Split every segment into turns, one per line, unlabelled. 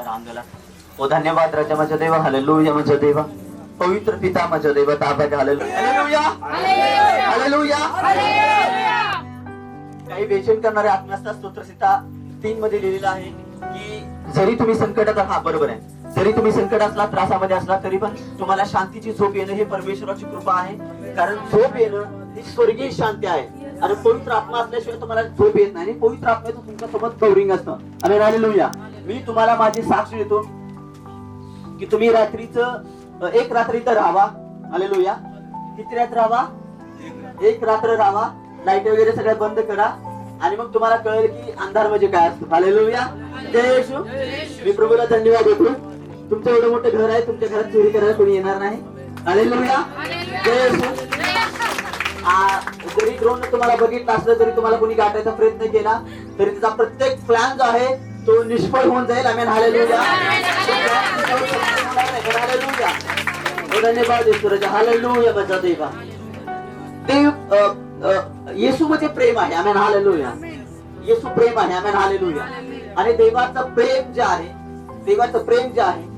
रांगला. ओ धन्यवाद राजा माझा देवा, हालेलुया माझा देवा. पवित्र पिता माझा देवा, ताब्यात हालेलुया हालेलुया हालेलुया. काही वेचन करणारे आत्म्याचा स्तोत्रसिता 3 मध्ये लिहिलेलं आहे की जरी तुम्ही संकटात आहात, बरोबर आहे, जरी तुम्ही संकट असला, त्रासामध्ये असला, तरी पण तुम्हाला शांतीची झोप येणं हे परमेश्वराची कृपा आहे. कारण झोप येणं ही स्वर्गीय शांती आहे. आणि पवित्र आत्मा असल्याशिवाय तुम्हाला झोप येत नाही. पवित्र आत्म्याचं तुमच्यासोबत कवरिंग असतं. आणि हालेलुया. मी तुम्हाला माझी साक्ष देतो की तुम्ही रात्रीचं एक रात्र इथं राहावा. हालेलुया. किती रात्र राहावा? एक रात्र राहावा. लाईट वगैरे सगळ्या बंद करा आणि मग तुम्हाला कळेल की अंधार म्हणजे काय असतो. हालेलुया. जय येशू. मी प्रभूला धन्यवाद देतो. तुमचं एवढं मोठं घर आहे, तुमच्या घरात चोरी करायला कोणी येणार नाही. हालेलुया. जय येशू. जरी ड्रोन तुम्हाला बघितलं असलं, तरी तुम्हाला कोणी गाठायचा प्रयत्न केला, तरी त्याचा प्रत्येक प्लॅन जो आहे तो निष्फळ होऊन जाईल. आमेन. हालेलुया. हालेलुया. धन्यवाद ईश्वराचा. हालेलुया माझा देवा. देव येशू मध्ये प्रेम आहे. आमेन. हालेलुया. येशू प्रेम आहे. आमेन. हालेलुया. आणि देवाचं प्रेम जे आहे, देवाचं प्रेम जे आहे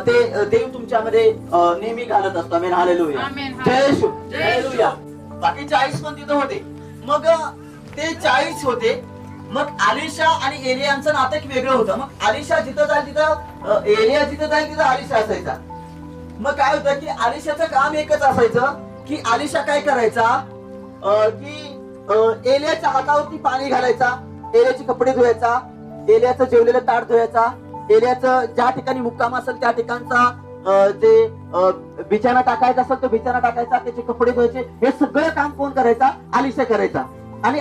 ते देव तुमच्यामध्ये नेहमी घालत असतो. आमेन. हालेलुया. जय येशू. हालेलुया. बाकी 40 पण तिथं होते. मग ते 40 होते. मग आलिशा आणि एलियांचं नातं एक वेगळं होतं. मग आलिशा जिथं जाईल तिथं एलिया, जिथं जाईल तिथं आलिशा असायचा. मग काय होतं की आलिशाचं काम एकच असायचं की आलिशा काय करायचा की एलियाच्या हातावरती पाणी घालायचा, एलियाचे कपडे धुवायचा, एलियाचं जेवलेलं ताट धुवायचा, एलियाचं ज्या ठिकाणी मुक्काम असेल त्या ठिकाणचा जे बिछाना टाकायचा असेल तो बिछाना टाकायचा, त्याचे कपडे धुवायचे, हे सगळं काम कोण करायचा? आलिशा करायचा. आणि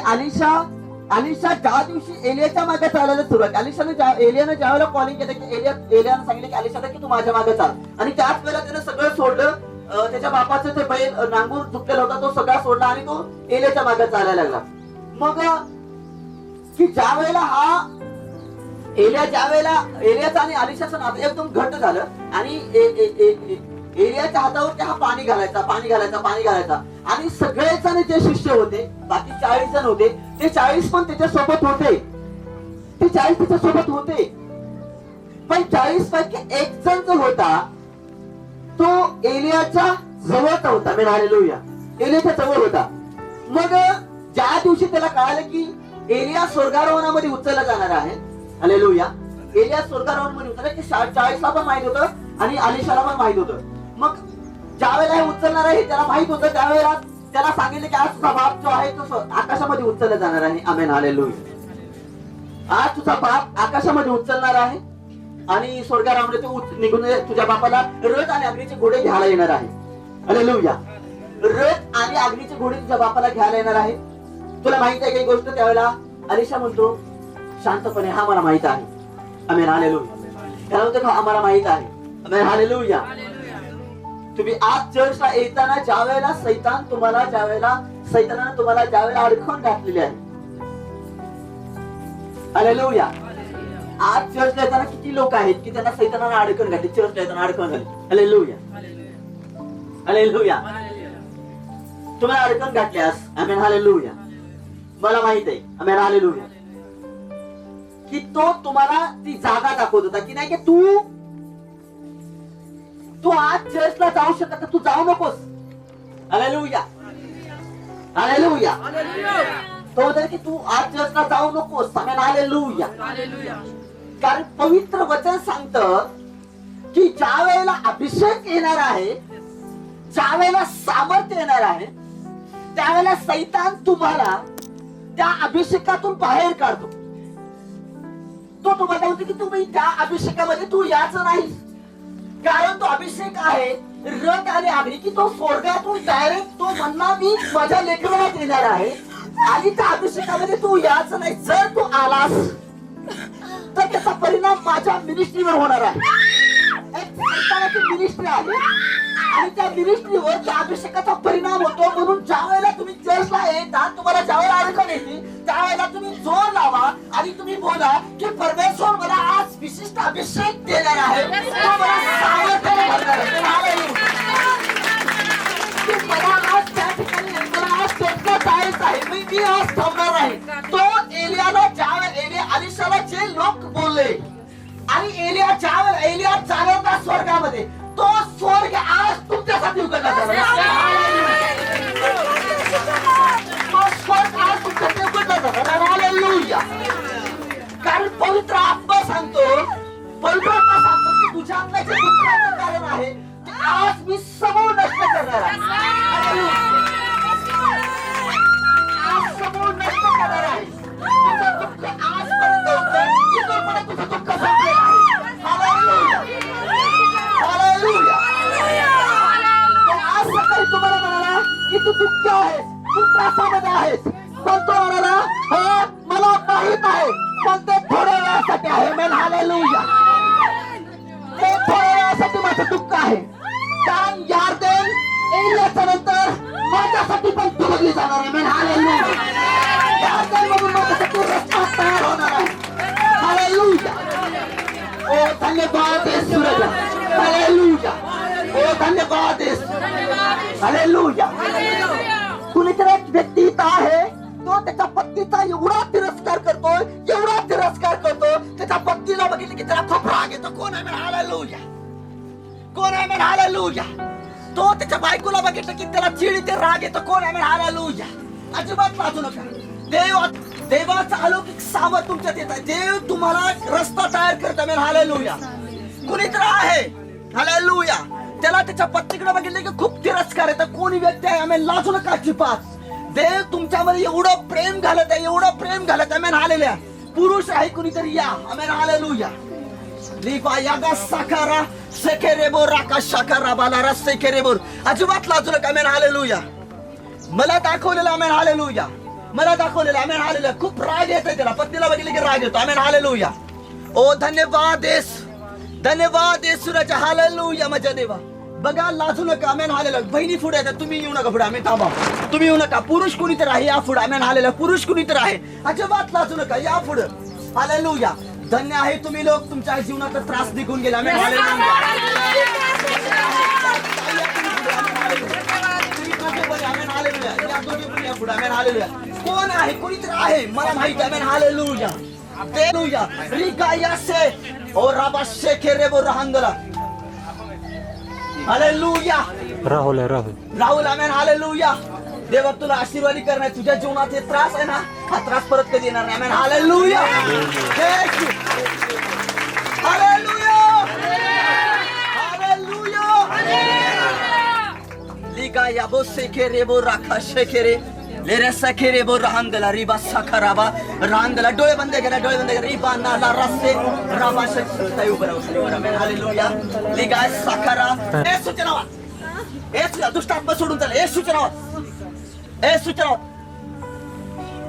आलिशा ज्या दिवशी एलियाच्या मागे चालायला सुरुवात, एलियानं ज्यावेळेला कॉलिंग केलं की एलियानं सांगितलं की आलिशाला की तू माझ्या मागे चाल, आणि त्याच वेळेला त्यानं सगळं सोडलं. त्याच्या बापाचं ते बैल नांगूर झुकलेला होता तो सगळा सोडला आणि तो एलियाच्या मागे चालायला लागला. मग की ज्या वेळेला एलियाचं आणि आलिशाचं नातं एकदम घट्ट झालं आणि एलियाच्या हातावरती हा पाणी घालायचा. आणि सगळे जण जे शिष्य होते, बाकी 40 जण होते, ते 40 पण त्याच्या सोबत होते. पण 40 पैकी एक जण जो होता तो एलियाच्या जवळचा होता. आमेन. हालेलुया. एलियाच्या जवळ होता. मग ज्या दिवशी त्याला कळालं की एलिया स्वर्गारोहणामध्ये उचलला जाणार आहे, हालेलुया, एलिया स्वर्गारोहणामध्ये उचलला की 40ला पण माहित होतं आणि आलिशाला पण माहित होतं. मग ज्या वेळेला हे उचलणार आहे त्याला माहित होतं, त्यावेळेला त्याला सांगितलं की आज तुझा बाप जो आहे तो आकाशामध्ये उचलला जाणार आहे. आमेन. हालेलुया. आज तुझा बाप आकाशामध्ये उचलणार आहे आणि स्वर्गारोहणामध्ये निघून तुझ्या बापाला रथ आणि अग्नीचे घोडे घ्यायला येणार आहे. हालेलुया. रथ आणि अग्नीचे घोडे तुझ्या बापाला घ्यायला येणार आहे. तुला माहित आहे काही गोष्ट? त्यावेळेला आलिशा म्हणतो शांतपणे, हा मला माहित आहे. आमेन. हालेलुया. त्याला म्हणतो आम्हाला माहित आहे. आमेन. हालेलुया. तुम्ही आज चर्चला येताना ज्या वेळेला सैतानानं तुम्हाला अडकून घातलेले आहे. हालेलुया. आज चर्चला येताना किती लोक आहेत की त्यांना सैतानानं अडकून घातले, चर्चला येताना अडकून झाले. हालेलुया. हालेलुया. तुम्हाला अडकून घातल्यास, आमेन. हालेलुया, मला माहित आहे. आमेन. हालेलुया. की तो तुम्हाला ती जागा दाखवत होता की नाही की तू आज चर्चला जाऊ शकत, तू जाऊ नकोस. हालेलुया. हालेलुया. तो म्हणतो की तू आज चर्चला जाऊ नकोस. आमेन. हालेलुया. कारण पवित्र वचन सांगतं की ज्या वेळेला अभिषेक येणार आहे, ज्या वेळेला सामर्थ्य येणार आहे, त्यावेळेला सैतान तुम्हाला त्या अभिषेकातून बाहेर काढतो. तो तुम्हाला म्हणतो की तुम्ही त्या अभिषेकामध्ये तू यायचं नाही, कारण तो अभिषेक आहे रथ आणि अग्नी, की तो स्वर्गातून डायरेक्ट तो म्हणला मी माझ्या लेकराला देणार आहे आणि त्या अभिषेकामध्ये तू यायचं नाही. जर तू आलास तर त्याचा परिणाम माझ्या मिनिस्ट्रीवर होणार आहे. एक सैतानाची मिनिस्ट्री आहे आणि त्या मिनिस्ट्रीवर त्या अभिषेकाचा परिणाम होतो. म्हणून ज्या वेळेला तुम्ही चर्चला येता, तुम्हाला ज्या वेळेला अडचण येते, त्यावेळेला तुम्ही जोर लावा आणि तुम्ही बोला की परमेश्वर मला आज विशिष्ट अभिषेक देणार आहे, तो मला सामर्थ्याने भरणार आहे. मला आज त्या ठिकाणी मला आज चर्चला जायचं आहे, मी आज थांबणार आहे. तो एलियाला ज्या एलिया आलिशाला जे लोक बोलले आणि एलिया चालत होता स्वर्गामध्ये, तो स्वर्ग आज तुमच्यासाठी उघडला झाला. तो स्वर्ग आज तुमच्यासाठी उघडला झाला. हालेलुया. कारण पवित्र आत्मा सांगतो की तुझ्या अंगाचे दुःखाचं कारण आहे ते आज मी समूळ नष्ट करणार आहे. आज समूळ नष्ट करणार आहे. तुझं दुःख आजपर्यंत होतं, इथूनपर्यंत तुझं दुःख संपलेलं आहे. हालेलुया. हालेलुया. तो आज सकाळी तुम्हाला म्हणाला की तू दुःखी आहेस, तू त्रासामध्ये आहेस, पण तो म्हणाला हो मला माहित आहे, पण ते थोड्या वेळासाठी आहे. Main hallelujah. ते थोड्या वेळासाठी माझं दुःख आहे. कारण यार्देन एलियाच्या नंतर माझ्यासाठी पण तुरली जाणार आहे. Main hallelujah. यार्देन मधून माझ्यासाठी रस्ता तयार होणार आहे. हालेलुया. ओ धन्यवाद येशूला. हालेलुया. ओ धन्यवाद येशू. हालेलुया. कुणीतरी एक व्यक्ती इथं आहे, तो त्याच्या पत्नीचा एवढा तिरस्कार करतोय, एवढा तिरस्कार करतो, त्याच्या पत्नीला बघितलं की त्याला खूप राग येतो. कोण आहे? हालेलुया. कोण आहे? हालेलुया. तो त्याच्या बायकोला बघितलं की त्याला चिड येते, राग येतो. कोण आहे? हालेलुया. अजिबात लाजू नका. देवाचा अलौकिक सावध तुमच्यात येत आहे. देव तुम्हाला रस्ता तयार करत आहे. हालेलुया. कुणीतरी आहे हालेलुया, त्याला त्याच्या पत्नीकडे बघितलं की खूप तिरस्कार येतो. कोणी व्यक्ती आहे आम्ही लाजू नका अजिबात. देव तुमच्यामध्ये एवढं प्रेम घालत आहे, एवढं प्रेम घालत आहे. हालेलुया. पुरुष आहे कुणीतरी या. आमेन. हालेलुया. लिबा यागा साकारा सेकेरेबो राका शाकारा बालारा सेकेरेबो. अजिबात लाजू नका. आमेन. हालेलुया. मला दाखवलेलं. आमेन. हालेलुया. मला दाखवलेलं. आमेन. हालेलुया. खूप राग येतोय त्याला, पत्नीला बघितलं की राग येतो. आमेन. हालेलुया. ओ धन्यवाद येशू. धन्यवाद येशूराजा. हालेलुया. माझ्या देवा बघा, लाजू नका. आमेन. हालेलुया. बहिणी पुढे येतात, तुम्ही येऊ नका पुढे. आम्ही थांबा, तुम्ही येऊ नका. पुरुष कुणीतरी आहे या पुढे. आमेन. हालेलुया. पुरुष कुणीतरी आहे, अजिबात लाजू नका, या पुढे. हालेलुया. धन्य आहे तुम्ही लोक, तुमच्या जीवनाचा त्रास निघून गेला. आमेन. हालेलुया. कोण आहे? कुणीतरी आहे, मला माहिती आहे. आमेन. हालेलुया. हालेलुया. रिगायासे ओ राबा शेकेरेबो रहांगला. हालेलुया.
राहुल.
आमेन. हालेलुया. देवा तुला आशीर्वादी करणार. तुझ्या जीवनात हे त्रास आहे ना, हा त्रास परत कधी येणार नाही. आमेन. हालेलुया. हालेलुया. हालेलुया. लिगा याबो सेकेरेबो राखा शेकेरे लेरे सेकेरेबो रहांगला रिबा साखराबा रहांगला. डोळे बंद करा, डोळे बंद करा. रिबा नाला रस्ते राबा शेताई उभा राहू. आमेन. हालेलुया. लिगा साखरा ए सूचना येशूला दुष्टात्मा सोडून चला. येशूच्या नावात, येशूच्या नावात.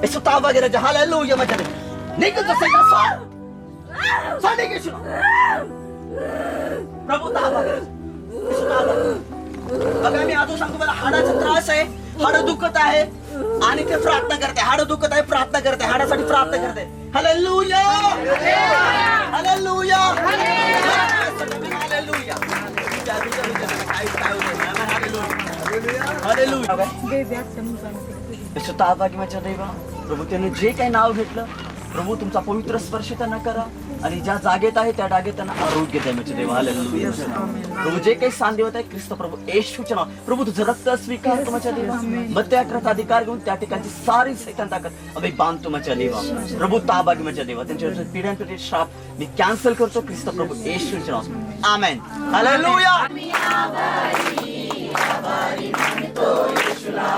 येशू ताबा घे राजा. हालेलुया. माझ्या निघून जा सैतान. सोड निघ येशू. प्रभू ताबा घे. येशू ताबा. बघा मी आजो सांगतो, मला हाडाचा त्रास आहे, हाडं दुखत आहे आणि ते प्रार्थना करते. हाडं दुखत आहे, प्रार्थना करते, हाडासाठी प्रार्थना करते. हालेलुया. हालेलुया. हालेलुया. प्रभू त्याने जे काही नाव घेतलं, प्रभू तुमचा पवित्र स्पर्श त्यांना करा आणि ज्या जागेत आहे त्या जागेत त्यांना आरोग्य द्या. माझ्या देवा. हालेलुया. प्रभू जे काही सांधिवत आहे ख्रिस्त प्रभू येशूच्या नाव, प्रभू तुझं रक्त स्वीकार माझ्या देवा. मग त्या अठराचा अधिकार घेऊन त्या ठिकाणची सारी सैतान ताकद आम्ही बांधतो माझ्या देवा. प्रभू ताबा घे माझ्या देवा. त्यांच्या पिढ्यानपिढी श्राप मी कॅन्सल करतो ख्रिस्त प्रभू येशूच्या नाव. आमेन. हालेलुया. आभारी मानतो येशूला.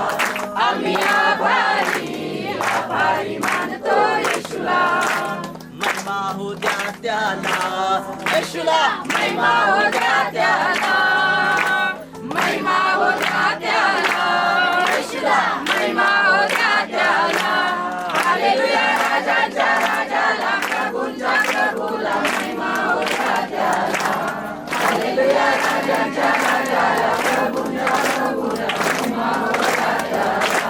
आम्ही आभारी मानतो येशूला. महिमा हो द्या त्याला येशूला. महिमा हो द्या त्याला. महिमा हो द्या त्याला येशूला. महिमा हो द्या त्याला. हालेलुया. राजाच्या राजाला, प्रभूंच्या प्रभूला महिमा हो द्या त्याला. हालेलुया. राजाच्या राजाला, प्रभूंच्या प्रभूला महिमा हो द्या त्याला.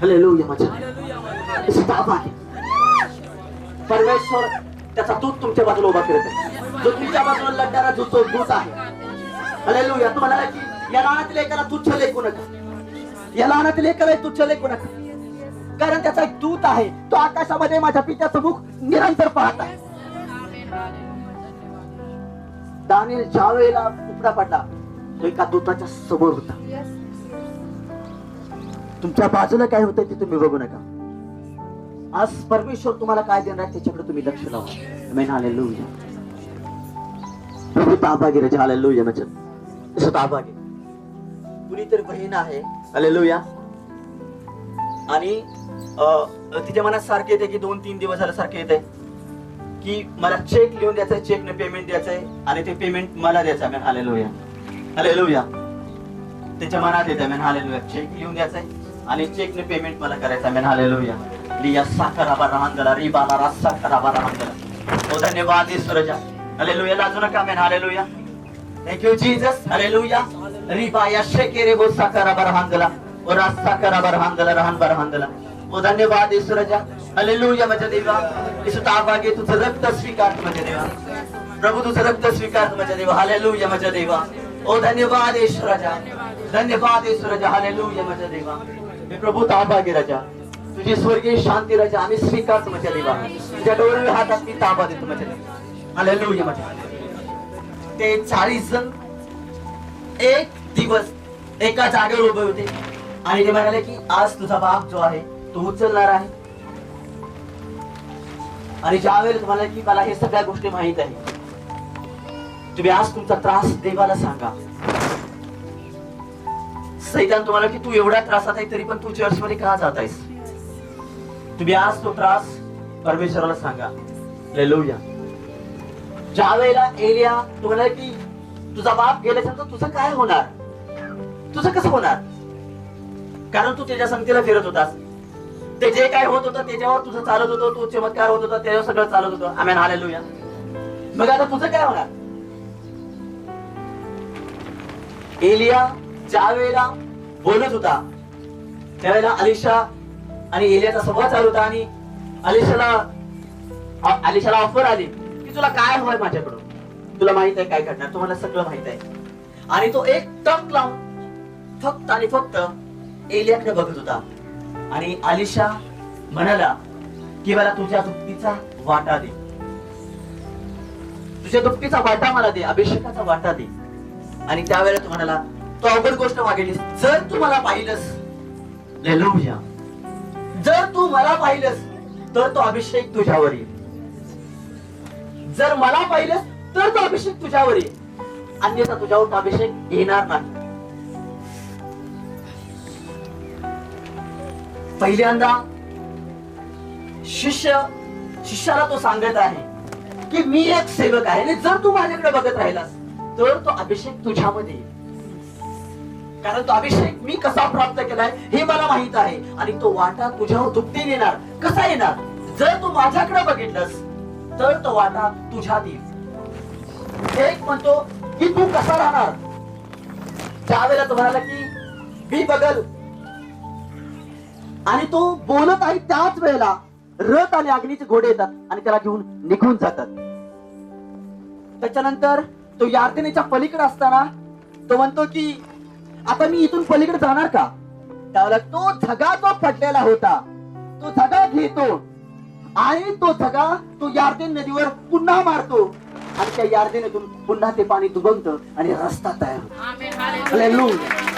हालेलुया माझ्या ताबा घे. परमेश्वर त्याचा दूत तुमच्या बाजूला उभा करत आहे. जो तुमच्या बाजूला लढणारा जो दूत आहे. हालेलुया. तू म्हणाला की या लहानातील एकाला तुच्छ लेखू नका, या लहानातील एकाला तुच्छ लेखू नका, कारण त्याचा एक दूत आहे. तो आकाशामध्ये माझ्या पित्याचं मुख निरंतर पाहत आहे. दानिएल ज्या वेळेला उपडा पडला तो एका दूताच्या समोर होता. तुमच्या बाजूला काय होतंय ते तुम्ही बघू नका. आज परमेश्वर तुम्हाला काय देणार त्याच्याकडे तुम्ही लक्ष लावा. आमेन. हालेलुया. प्रभू ताबा घे रे. हालेलुया माझ्या ताबा घे. कुणीतरी बहीण आहे. हालेलुया. आणि तिच्या मनात सारखे येते की 2-3 दिवस झालं सारखे येते की मला चेक लिहून द्यायचंय, चेकने पेमेंट द्यायचंय आणि ते पेमेंट मला द्यायचं. आमेन. हालेलुया. हालेलुया. त्याच्या मनात येते. आमेन. हालेलुया. चेक लिहून द्यायचंय आणि चेकने पेमेंट मला करायचं. आमेन. हालेलुया. लिया साखराबा राहंगला रिबाला रस्सा कराबा राहंगला. ओ धन्यवाद ईश्वरजा. हालेलुया. लाजू नका. आमेन. Hallelujah. Thank you Jesus. Hallelujah. Riba या शेकेरे बो साखराबा राहंगला और रस्सा कराबा राहंगला राहंबा राहंगला. ओ धन्यवाद ईश्वरजा. हालेलुया माझ्या देवा. इस ताबा घे. तुझं रक्त स्वीकार माझ्या देवा. प्रभू तुझं रक्त स्वीकार माझ्या देवा. हालेलुया माझ्या देवा. ओ धन्यवाद ईश्वरजा. धन्यवाद ईश्वरजा. हालेलुया माझ्या देवा. मी प्रभू ताबा घे राजा. तुझी स्वर्गीय शांती राजा आम्ही स्वीकारतो माझ्या देवा. तुझ्या डोळ्यावर हातात मी ताबा देतो माझ्या देवा. हालेलुया माझ्या. ते 40 जण एक दिवस एका जागेवर उभे होते आणि ते म्हणाले की आज तुझा बाप जो आहे तो उचलणार आहे. आणि ज्यावेळेस तुम्हाला की मला हे सगळ्या गोष्टी माहित आहे, तुम्ही आज तुमचा त्रास देवाला सांगा. सैतान तुम्हाला की तू एवढा त्रासात आहे तरी पण तू चर्च मध्ये का जात आहेस, तुम्ही आज तो त्रास परमेश्वराला सांगा. हालेलुया. ज्या वेळेला एलिया तुम्हाला की तुझा बाप गेल्यानंतर तुझं काय होणार, तुझं कसं होणार, कारण तू त्याच्या संगतीला फिरत होतास. ते जे काय होत होतं त्याच्यावर तुझं चालत होतं, तू चमत्कार होत होता त्याच्यावर सगळं चालत होतं. आमेन. हालेलुया. मग आता तुझं काय होणार. एलिया ज्या वेळेला बोलत होता त्यावेळेला अलिशा आणि एलियाचा संवाद चालू होता आणि अलिशाला ऑफर आली की तुला काय हवंय माझ्याकडून, तुला माहित आहे काय घडणार, तुम्हाला सगळं माहित आहे. आणि तो एक टक लावून फक्त आणि फक्त एलियाकडे बघत होता. आणि अलिशा म्हणाला की मला तुझ्या दुपटीचा वाटा दे, तुझ्या दुपटीचा वाटा मला दे, अभिषेकाचा वाटा दे. आणि त्यावेळेला तो म्हणाला तो अवघड गोष्ट मागितलीस, जर तू मला पाहिलंस, हालेलुया, जर तू मला पाहिलंस तर तो अभिषेक तुझ्यावर येईल, जर मला पाहिलंस तर तो अभिषेक तुझ्यावर येईल, अन्यथा तुझ्यावर तो अभिषेक येणार नाही. पहिल्यांदा शिष्याला तो सांगत आहे की मी एक सेवक आहे आणि जर तू माझ्याकडे बघत राहिलास तर तो अभिषेक तुझ्यामध्ये येईल, कारण तो अभिषेक मी कसा प्राप्त केलाय हे मला माहित आहे. आणि तो वाटा तुझ्यावर दुपटीने येणार. कसा येणार, जर तू माझ्याकडे बघितलंस तर तो वाटा तुझ्यात येईल. एक म्हणतो की तू कसा राहणार, त्यावेळेला तो म्हणाला की मी बघल. आणि तो बोलत आहे त्याच वेळेला रथ आणि अग्नीचे घोडे येतात आणि त्याला घेऊन निघून जातात. त्याच्यानंतर तो यार्देनेच्या पलीकडे असताना तो म्हणतो की आता मी इथून पलीकडे जाणार का, त्यावेळेला तो झगा जो पडलेला होता तो झगा घेतो आणि तो झगा तो यार्देन नदीवर पुन्हा मारतो आणि त्या यार्देनेतून पुन्हा ते पाणी दुबंगतं आणि रस्ता तयार होतो. हालेलुया.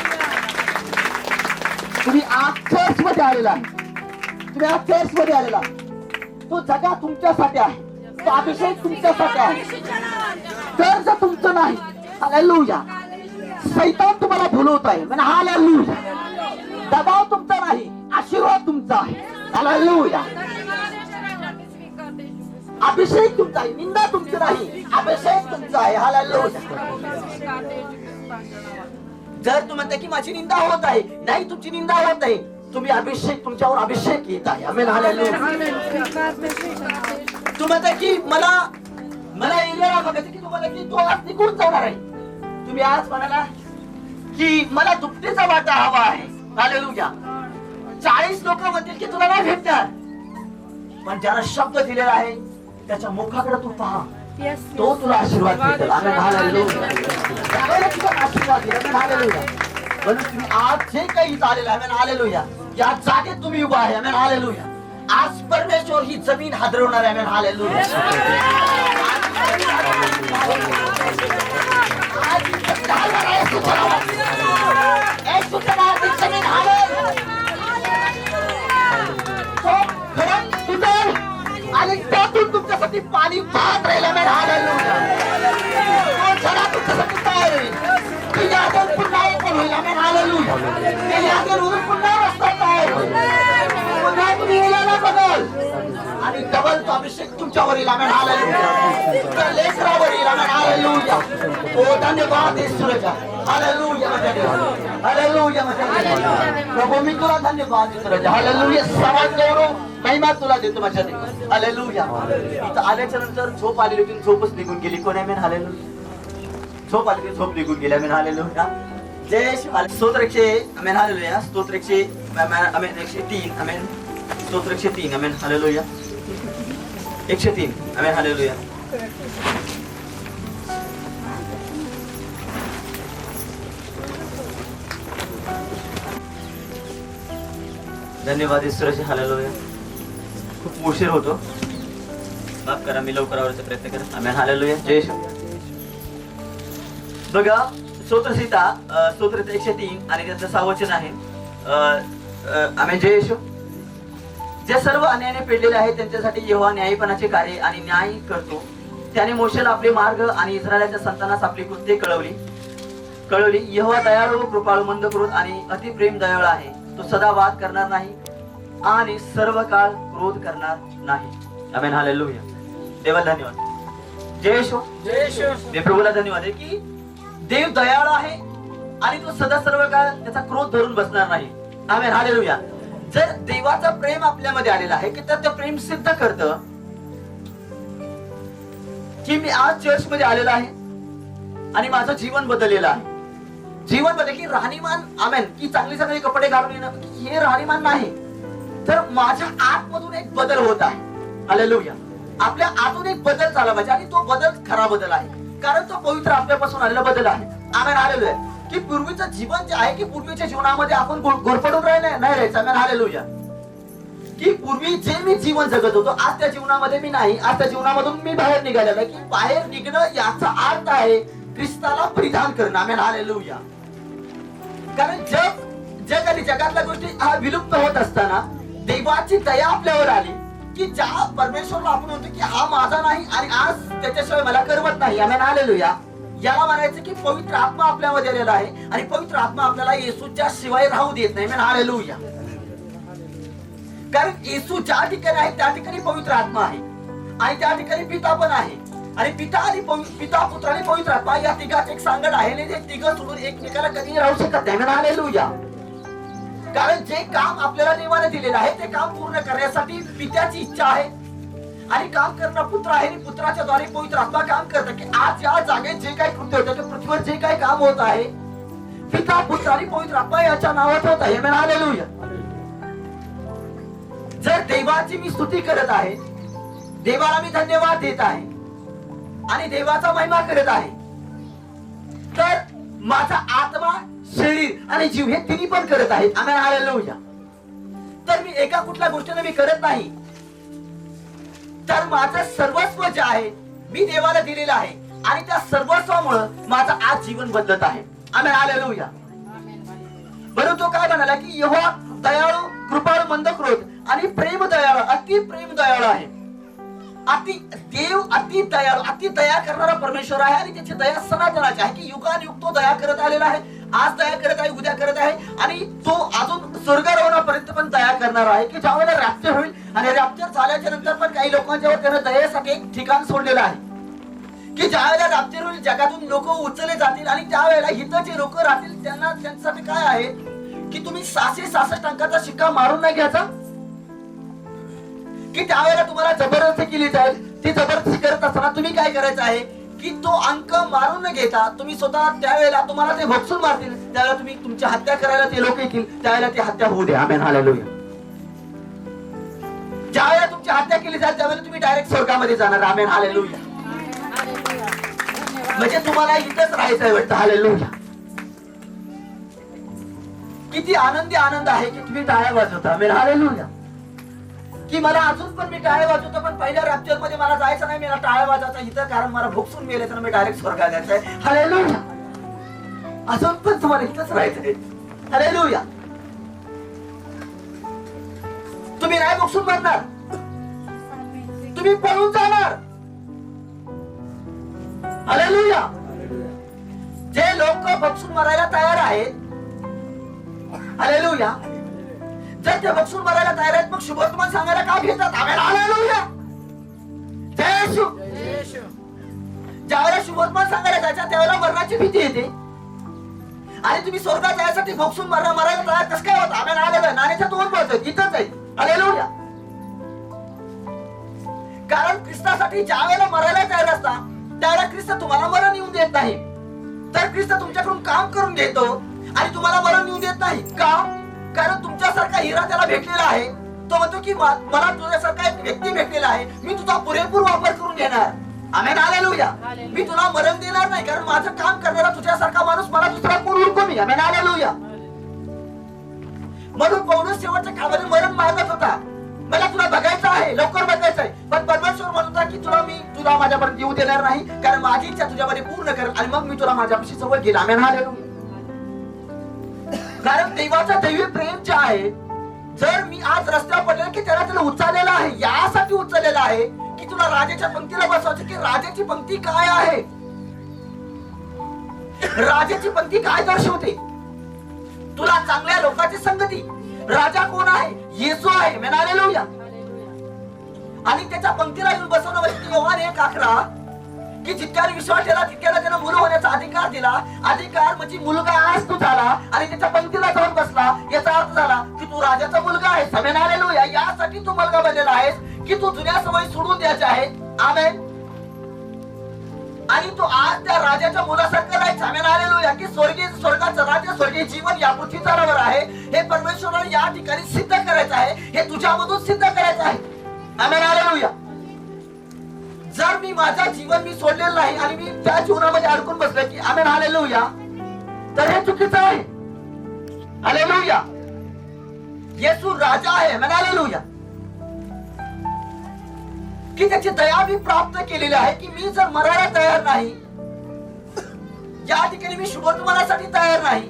तुम्ही आज चर्च मध्ये आलेला, तुम्ही आज चर्च मध्ये आलेला, तो जगा तुमच्यासाठी आहे, तो अभिषेक तुमच्यासाठी आहे, कर्ज तुमचं नाही. हालेलुया. सैतान तुम्हाला भुलवत आहे, म्हणजे हालेलुया. दबाव तुमचा नाही, आशीर्वाद तुमचा आहे. हालेलुया. अभिषेक तुमचा आहे, निंदा तुमची नाही, अभिषेक तुमचा आहे. हालेलुया. जर तुम्ही म्हणता की माझी निंदा होत आहे, नाही, तुमची निंदा होत नाही, तुम्ही अभिषेक, तुमच्यावर अभिषेक येत आहे. आमेन. हालेलुया. तुम्ही म्हणता की मला एलियाला बघायचं की तुम्हाला की तो आज निघून जाणार आहे, तुम्ही आज म्हणाला की मला दुपटीचा वाटा हवा आहे. हालेलुया. 40 लोक म्हणतील की तुला नाही भेटणार, पण ज्याला शब्द दिलेला आहे त्याच्या मुखाकडे तू पहा, तो तुला आशीर्वाद देईल. Amen hallelujah. त्यावेळेला तुला आशीर्वाद देईल. Amen hallelujah. म्हणून तुम्ही आज जे काही इथं आलेलं आहे, आमेन हालेलुया, या जागेत तुम्ही उभा आहे, आमेन हालेलुया. आज परमेश्वर ही जमीन हादरवणार आहे, आमेन हालेलुया. आणि त्यातून तुमच्यासाठी पाणी वाहत राहील, आमेन हालेलुया. तो झरा तुमच्यासाठी तयार होईल. ती यादन पुन्हा ओपन होईल, आमेन हालेलुया. ती यादनवरून पुन्हा रस्ता तयार होईल. पुन्हा तुम्ही येण्याला बघाल आणि डबल तो अभिषेक तुमच्यावर येईल, आमेन हालेलुया. तुमच्या लेकरावर येईल, आमेन हालेलुया. ओ धन्यवाद ईश्वराचा. हालेलुया माझ्या देवा. हालेलुया माझ्या देवा. प्रभू मी तुला धन्यवाद ईश्वराचा. हालेलुया. सर्वात गौरव महिमा तुला देतो माझ्या देवा. हालेलुया. इथं आल्याच्या नंतर झोप आलेली होती, झोपच निघून गेली. कोण आमेन हालेलुया. झोप आली, झोप निघून गेली, आमेन हालेलुया. जय शिव. स्तोत्र 100 आमेन हालेलुया. स्तोत्र 100 आमेन 103 आमेन. स्तोत्र 103 आमेन हालेलुया. 103 amen hallelujah. धन्यवाद ईश्वराचे. हालेलुया. खूप उशीर होतो, माफ करा, मी लवकर आवरायचा प्रयत्न करेन. Amen hallelujah. जय शिव. बघा स्तोत्रसीता स्तोत्र 103 आणि त्याचं 6 वचन आहे. आमेन. जय येशू. जे सर्व अन्यायाने पेडलेले आहेत त्यांच्यासाठी यहोवा न्यायीपणाचे कार्य आणि न्याय करतो. त्याने मोशेला आपले मार्ग आणि इस्रायलाच्या संतानास आपली कृत्ये कळवली. यहोवा दयाळू, कृपाळू, मंदक्रोध आणि अतिप्रेम दयाळू आहे. तो सदा वाद करणार नाही आणि सर्व काळ क्रोध करणार नाही. Amen hallelujah. देवाला धन्यवाद. जय येशू. जय येशू. देव प्रभूला धन्यवाद आहे की देव दयाळू आहे आणि तो सदा सर्व काळ त्याचा क्रोध धरून बसणार नाही. Amen hallelujah. जर देवाचं प्रेम आपल्यामध्ये आलेलं आहे की तर ते प्रेम सिद्ध करतं की मी आज चर्च मध्ये आलेलो आहे आणि माझं जीवन बदललेलं आहे. जीवन बदल की राहणीमान, आमेन, की चांगले चांगले कपडे घालून येणं हे राहणीमान नाही, तर माझ्या आतमधून एक बदल होत आहे. हालेलुया. आपल्या आतून एक बदल झाला पाहिजे आणि तो बदल खरा बदल आहे, कारण तो पवित्र आपल्यापासून आलेला बदल आहे. Amen hallelujah. की पूर्वीचं जीवन जे आहे की पूर्वीच्या जीवनामध्ये आपण घोरपडून नाही राहायचं. Amen hallelujah. की पूर्वी जे मी जीवन जगत होतो आज त्या जीवनामध्ये मी नाही. आज त्या जीवनामधून मी बाहेर निघालेलो आहे. की बाहेर निघणं याचा अर्थ आहे ख्रिस्ताला परिधान करणं. Amen hallelujah. कारण जग आणि जगातल्या गोष्टी हा विलुप्त होत असताना देवाची दया आपल्यावर आली की ज्या परमेश्वरला आपण म्हणतो की हा माझा नाही आणि आज त्याच्याशिवाय मला करमत नाही. Amen hallelujah. याला म्हणायचं की पवित्र आत्मा आपल्यामध्ये आलेला आहे आणि पवित्र आत्मा आपल्याला येशूच्या शिवाय राहू देत नाही. Amen hallelujah. कारण येशू ज्या ठिकाणी आहे त्या ठिकाणी पवित्र आत्मा आहे आणि त्या ठिकाणी पिता पण आहे आणि पिता पुत्र आणि पवित्र आत्मा या तिघात एक सांगड आहे आणि ते तिघ सोडून एकमेकाला कधी राहू शकत नाही. हालेलुया. कारण जे काम आपल्याला देवाने दिलेलं आहे ते काम पूर्ण करण्यासाठी पित्याची इच्छा आहे आणि काम करणं पुत्र आहे आणि पुत्राच्या द्वारे पवित्र आत्मा काम करतं. की आज या जागेत जे काही कृत्य होतं ते पृथ्वीवर जे काही काम होत आहे पिता पुत्र आणि पवित्र आत्मा याच्या नावात होत आहे. हालेलुया. जर देवाची मी स्तुती करत आहे, देवाला मी धन्यवाद देत आहे आणि देवाचा महिमा करत आहे, तर माझा आत्मा, शरीर आणि जीव हे तिन्ही पण करत आहेत. Amen hallelujah. तर मी एका कुठल्या गोष्टीने मी करत नाही, तर माझं सर्वस्व जे आहे मी देवाला दिलेलं आहे आणि त्या सर्वस्वामुळे माझं आज जीवन बदलत आहे. Amen hallelujah. म्हणून तो काय म्हणाला की यहोवा दयाळू, कृपाळू, मंदक्रोध आणि प्रेम दयाळू, अति प्रेम दयाळू आहे. देव अति दयाळू, अति दया करणारा परमेश्वर आहे आणि त्याची दया सनातनाची आहे की युगानुयुग तो दया करत आलेला आहे. आज दया करत आहे, उद्या करत आहे आणि तो अजून स्वर्गारोहणापर्यंत पण दया करणार आहे. की ज्यावेळेला रॅप्चर होईल आणि रॅप्चर झाल्याच्या नंतर पण काही लोकांच्यावर त्यानं दयेसाठी एक ठिकाण सोडलेलं आहे की ज्यावेळेला रॅप्चर होईल जगातून लोक उचलले जातील आणि त्यावेळेला इथं जे लोक राहतील त्यांना त्यांच्यासाठी काय आहे की तुम्ही 666 अंकाचा शिक्का मारून नाही घ्यायचा, की त्यावेळेला तुम्हाला जबरदस्ती केली जाईल. ती जबरदस्ती करत असताना तुम्ही काय करायचं आहे की तो अंक मारून न घेता तुम्ही स्वतः त्यावेळेला तुम्हाला ते भोगसून मारतील त्यावेळेला तुम्ही तुमची हत्या करायला ते लोक येतील त्यावेळेला ती हत्या होऊ द्या. Amen hallelujah. हत्या केली जाईल त्यावेळेला तुम्ही डायरेक्ट स्वर्गामध्ये जाणार. आमेन. हालेलुया. म्हणजे तुम्हाला इथंच राहायचंय वाटतं. हालेलुया. किती आनंदी आनंद आहे की तुम्ही टाळ्या वाजवता. आमेन. हालेलुया. की मला अजून पण मी टाळ्या वाजवतो, पण पहिल्या रॅप्चर मध्ये मला जायचं नाही, मला टाळ्या वाजवायचा इथं, कारण मला भोगसून मेले तर मी डायरेक्ट स्वर्गात जायचंय. हालेलुया. अजून पण तुम्हाला इथंच राहायचंय. हालेलुया. तुम्ही नाही भोगसून मरणार, तुम्ही पळून जाणार. हालेलुया. जे लोक भोगसून मरायला तयार आहेत, हालेलुया, जर ते भोगसून मरायला तयार आहेत मग शुभवर्तमान सांगायला का घेतात. आमेन. हालेलुया. जय येशू. ज्यावेळेला शुभवर्तमान सांगायला जायचं त्यावेळेला मरणाची भीती येते, आणि तुम्ही स्वर्गात जायसाठी भोगसून मरायला तयार कसं काय होतं. आमेन. हालेलुया. नाण्याच्या दोन बाजू आहेत, इथंच आहे. हालेलुया. कारण ख्रिस्तासाठी ज्या वेळेला मरायला तयार असता त्यावेळेला ख्रिस्त तुम्हाला मरण येऊन देत नाही, तर ख्रिस्त तुमच्याकडून काम करून घेतो आणि तुम्हाला मरण येऊन देत नाही. का? कारण तुमच्यासारखा हिरा त्याला भेटलेला आहे. तो म्हणतो की मला तुझ्यासारखा एक व्यक्ती भेटलेला आहे, मी तुझा पुरेपूर वापर करून घेणार. आमेन. हालेलुया. मी तुला मरण देणार नाही, कारण माझं काम करणारा तुझ्यासारखा माणूस मला दुसरा कोण हुडको मी. आमेन. हालेलुया. म्हणून पौलुस शेवटच्या काळामध्ये मरण मागत होता, मला तुला बघायचं आहे, लवकर बघायचं आहे. पण परमेश्वर म्हणत होता की मी तुला माझ्यापर्यंत येऊ देणार नाही, कारण माझी इच्छा तुझ्यामध्ये पूर्ण करेल आणि मग मी तुला माझ्यापाशी जवळ घेईल. आमेन. हालेलुया. कारण देवाचं दैवी प्रेम जे आहे, जर मी आज रस्त्यावर पडले की त्याला उचललेलं आहे, यासाठी उचललेलं आहे की तुला राजाच्या पंक्तीला बसवायचं. की राजाची पंक्ती काय आहे, राजाची पंक्ती काय दर्शवते, तुला चांगल्या लोकांची संगती. राजा कोण आहे? येशू आहे. आमेन. हालेलुया. आणि त्याच्या पंक्तीला येऊन बसवणं म्हणजे योहान 1:11 की जितक्याने विश्वास ठेवला तितक्याला त्यानं मुलं होण्याचा अधिकार दिला. अधिकार म्हणजे मुलगा आज तू झाला आणि त्याच्या पंक्तीला जाऊन बसला, याचा अर्थ झाला की तू राजाचा मुलगा आहेस. आमेन. हालेलुया. यासाठी तू मुलगा बनलेला आहेस की तू जुन्या सवयी सोडून द्यायच्या आहेत. आमेन. आणि तू आज त्या राजाच्या मुलासारखं राहायचं. आमेन. हालेलुया. की स्वर्गाचं राज्य, स्वर्गीय जीवन या पृथ्वीतलावर आहे, हे परमेश्वराने या ठिकाणी सिद्ध करायचं आहे, हे तुझ्यामधून सिद्ध करायचं आहे. आमेन. हालेलुया. जर मी माझं जीवन मी सोडलेलं नाही आणि मी त्या जीवनामध्ये अडकून बसलो की आमेन. हालेलुया, तर हे चुकीचं आहे. हालेलुया. येशू राजा आहे. आमेन. हालेलुया. की त्याची दया मी प्राप्त केलेली आहे की मी जर मरायला तयार नाही, या ठिकाणी मी शुभवर्तमानासाठी तयार नाही,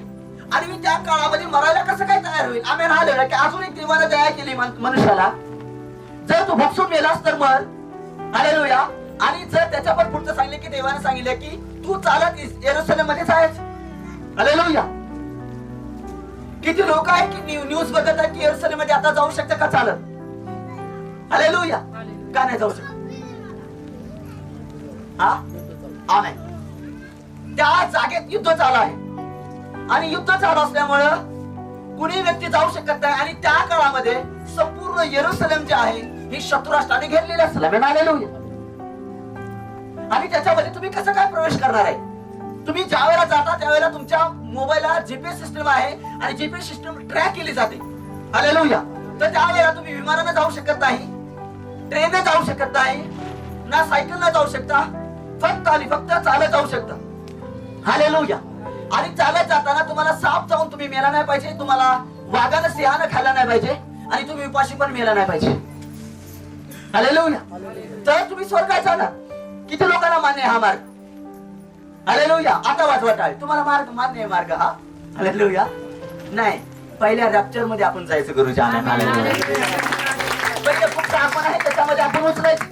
आणि मी त्या काळामध्ये मरायला कसं काय तयार होईल. आमेन. हालेलुया. की अजून एक देवाने दया केली मनुष्याला, जर तू भोगसून मेलास तर मर. हालेलुया. आणि जर त्याच्या पण पुढचं सांगितलं की देवाने सांगितलं की तू चालत येरुशलेम मध्ये जायचं. हालेलुया. किती लोक आहेत की न्यूज बघत आहेत की येरुशलेम मध्ये आता जाऊ शकतं का चालत. हालेलुया. का नाही जाऊ शकत. आमेन. त्या जागेत युद्ध चालू आहे आणि युद्ध चालू असल्यामुळं कुणी व्यक्ती जाऊ शकत नाही, आणि त्या काळामध्ये संपूर्ण येरुशलेम जे आहे ही शत्रू राष्ट्राने घेतलेली असेल. आमेन. हालेलुया. आणि त्याच्यामध्ये तुम्ही कसं काय प्रवेश करणार आहे. तुम्ही ज्या वेळेला जाता त्यावेळेला तुमच्या मोबाईलला जीपीएस सिस्टम आहे आणि जीपीएस सिस्टम ट्रॅक केली जाते. हालेलुया. तर त्यावेळेला तुम्ही विमानाने जाऊ शकत नाही, ट्रेनने जाऊ शकत नाही, ना सायकलने जाऊ शकता, फक्त चालत जाऊ शकता. हालेलुया. आणि चालत जाताना तुम्हाला साप जाऊन तुम्ही मेला नाही पाहिजे, तुम्हाला वाघानं सिंहानं खायला नाही पाहिजे, आणि तुम्ही उपाशी पण मेला नाही पाहिजे. हालेलुया. तर तुम्ही स्वर्गात जाणार. किती लोकांना मान्य आहे हा मार्ग. हालेलुया. आता वाजवा टाळी. तुम्हाला मार्ग मान्य आहे मार्ग हा. हालेलुया. नाही, पहिल्या रॅप्चर मध्ये आपण जायचं गुरुजी. हालेलुया. पहिले फक्त आपण आहे त्याच्यामध्ये आपण उचलायचं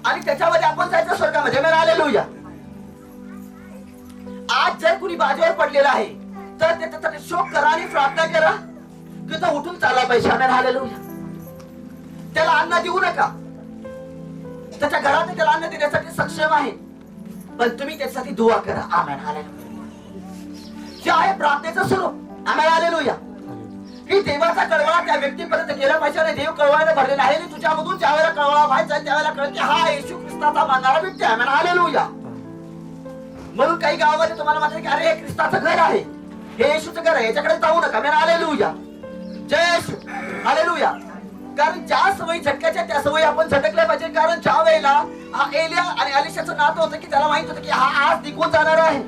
आणि त्याच्यामध्ये आपण जायचं स्वर्गामध्ये. हालेलुया. आज जर कुणी बाजूवर पडलेला आहे तर त्याच्यासाठी शोक करा आणि प्रार्थना करा की तो उठून चालला पाहिजे. हालेलुया. त्याला अन्न देऊ नका, त्याच्या घरात त्याला अन्न देण्यासाठी सक्षम आहे, पण तुम्ही त्याच्यासाठी दुआ करा. आमेन. हालेलुया. हे आहे प्रार्थनेचं स्वरूप. आमेन. हालेलुया. की देवाचा कळवळा त्या व्यक्तीपर्यंत गेला पाहिजे, आणि देव कळवळाने भरलेला आहे. आणि तुझ्यामधून ज्या वेळेला कळवळा व्हायचा त्यावेळेला कळत की हा येशू ख्रिस्ताचा मानणारा व्यक्ती आहे. आमेन. हालेलुया. म्हणून काही गावामध्ये तुम्हाला माहिती की अरे हे ख्रिस्ताचं घर आहे, हे येशूचं घर आहे, याच्याकडे जाऊ नका. आमेन. हालेलुया. जय येशू. हालेलुया. कारण ज्या सवयी झटकायच्या, त्या सवयी आपण झटकल्या पाहिजे. कारण ज्या वेळेला हा एलिया आणि अलिशाचं नातं होतं की त्याला माहित होतं की हा आज निघून जाणार आहे